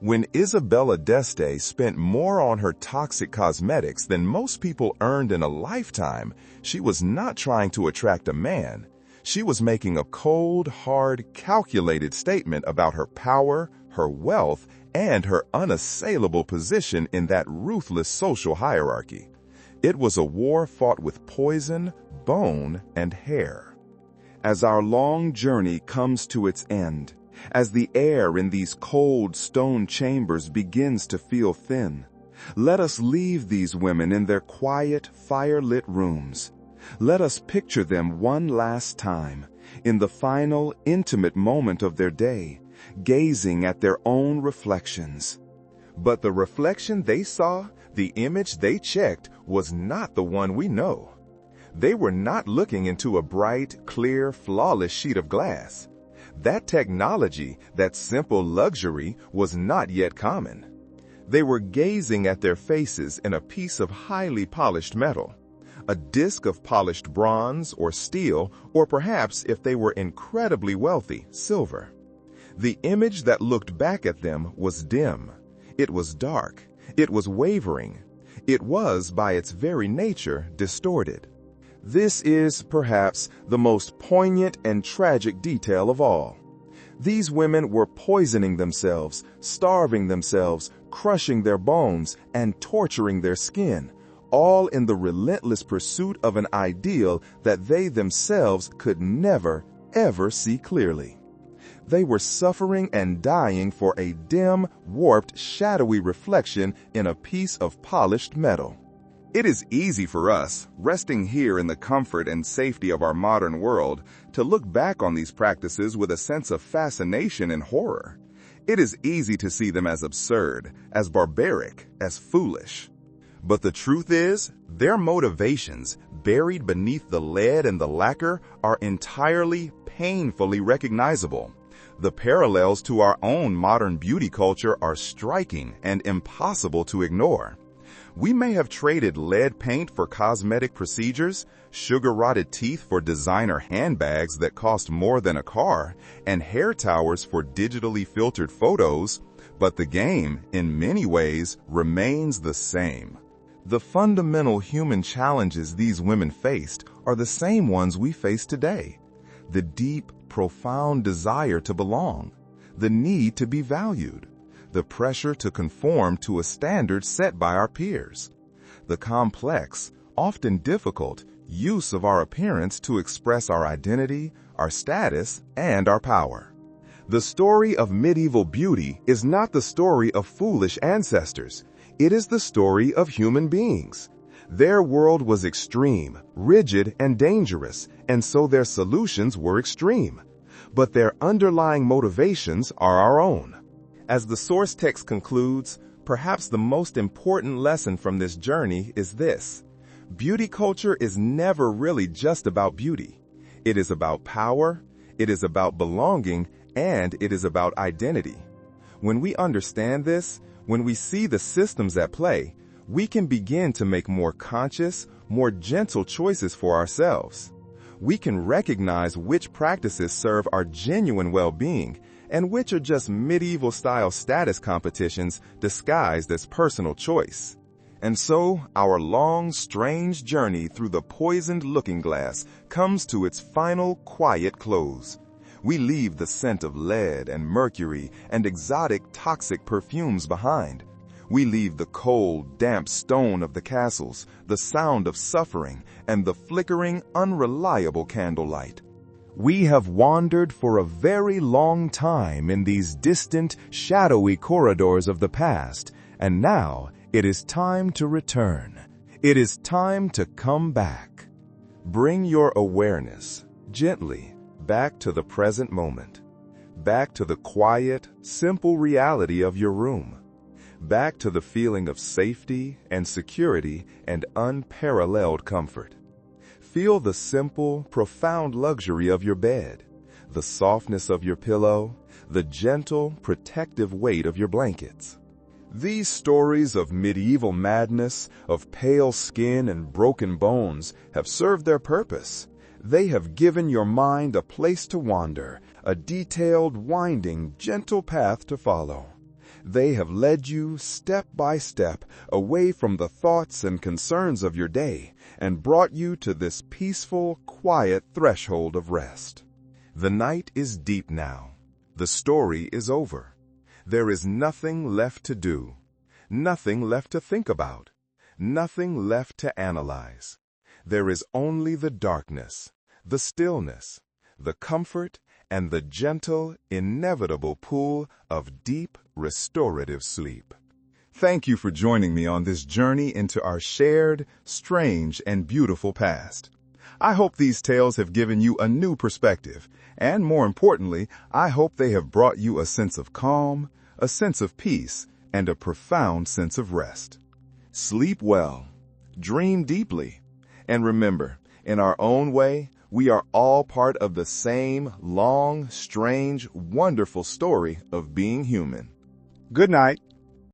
When Isabella d'Este spent more on her toxic cosmetics than most people earned in a lifetime, she was not trying to attract a man. She was making a cold, hard, calculated statement about her power, her wealth, and her unassailable position in that ruthless social hierarchy. It was a war fought with poison, bone, and hair. As our long journey comes to its end, as the air in these cold stone chambers begins to feel thin, Let us leave these women in their quiet, fire-lit rooms. Let us picture them one last time, in the final, intimate moment of their day, gazing at their own reflections. But the reflection they saw, the image they checked, was not the one we know. They were not looking into a bright, clear, flawless sheet of glass. That technology, that simple luxury, was not yet common. They were gazing at their faces in a piece of highly polished metal, a disc of polished bronze or steel, or perhaps, if they were incredibly wealthy, silver. The image that looked back at them was dim. It was dark. It was wavering. It was, by its very nature, distorted. This is, perhaps, the most poignant and tragic detail of all. These women were poisoning themselves, starving themselves, crushing their bones, and torturing their skin, all in the relentless pursuit of an ideal that they themselves could never, ever see clearly. They were suffering and dying for a dim, warped, shadowy reflection in a piece of polished metal. It is easy for us, resting here in the comfort and safety of our modern world, to look back on these practices with a sense of fascination and horror. It is easy to see them as absurd, as barbaric, as foolish. But the truth is, their motivations, buried beneath the lead and the lacquer, are entirely, painfully recognizable. The parallels to our own modern beauty culture are striking and impossible to ignore. We may have traded lead paint for cosmetic procedures, sugar-rotted teeth for designer handbags that cost more than a car, and hair towers for digitally filtered photos, but the game, in many ways, remains the same. The fundamental human challenges these women faced are the same ones we face today. The deep, profound desire to belong, the need to be valued, the pressure to conform to a standard set by our peers, the complex, often difficult, use of our appearance to express our identity, our status, and our power. The story of medieval beauty is not the story of foolish ancestors. It is the story of human beings. Their world was extreme, rigid, and dangerous, and so their solutions were extreme. But their underlying motivations are our own. As the source text concludes, perhaps the most important lesson from this journey is this: beauty culture is never really just about beauty. It is about power, it is about belonging, and it is about identity. When we understand this, when we see the systems at play, we can begin to make more conscious, more gentle choices for ourselves. We can recognize which practices serve our genuine well-being and which are just medieval-style status competitions disguised as personal choice. And so, our long, strange journey through the poisoned looking glass comes to its final, quiet close. We leave the scent of lead and mercury and exotic, toxic perfumes behind. We leave the cold, damp stone of the castles, the sound of suffering, and the flickering, unreliable candlelight. We have wandered for a very long time in these distant, shadowy corridors of the past, and now it is time to return. It is time to come back. Bring your awareness, gently, back to the present moment, back to the quiet, simple reality of your room, back to the feeling of safety and security and unparalleled comfort. Feel the simple, profound luxury of your bed, the softness of your pillow, the gentle, protective weight of your blankets. These stories of medieval madness, of pale skin and broken bones, have served their purpose. They have given your mind a place to wander, a detailed, winding, gentle path to follow. They have led you, step by step, away from the thoughts and concerns of your day, and brought you to this peaceful, quiet threshold of rest. The night is deep now. The story is over. There is nothing left to do, nothing left to think about, nothing left to analyze. There is only the darkness, the stillness, the comfort, and the gentle, inevitable pool of deep, restorative sleep. Thank you for joining me on this journey into our shared, strange, and beautiful past. I hope these tales have given you a new perspective, and more importantly, I hope they have brought you a sense of calm, a sense of peace, and a profound sense of rest. Sleep well, dream deeply, and remember, in our own way, we are all part of the same long, strange, wonderful story of being human. Good night.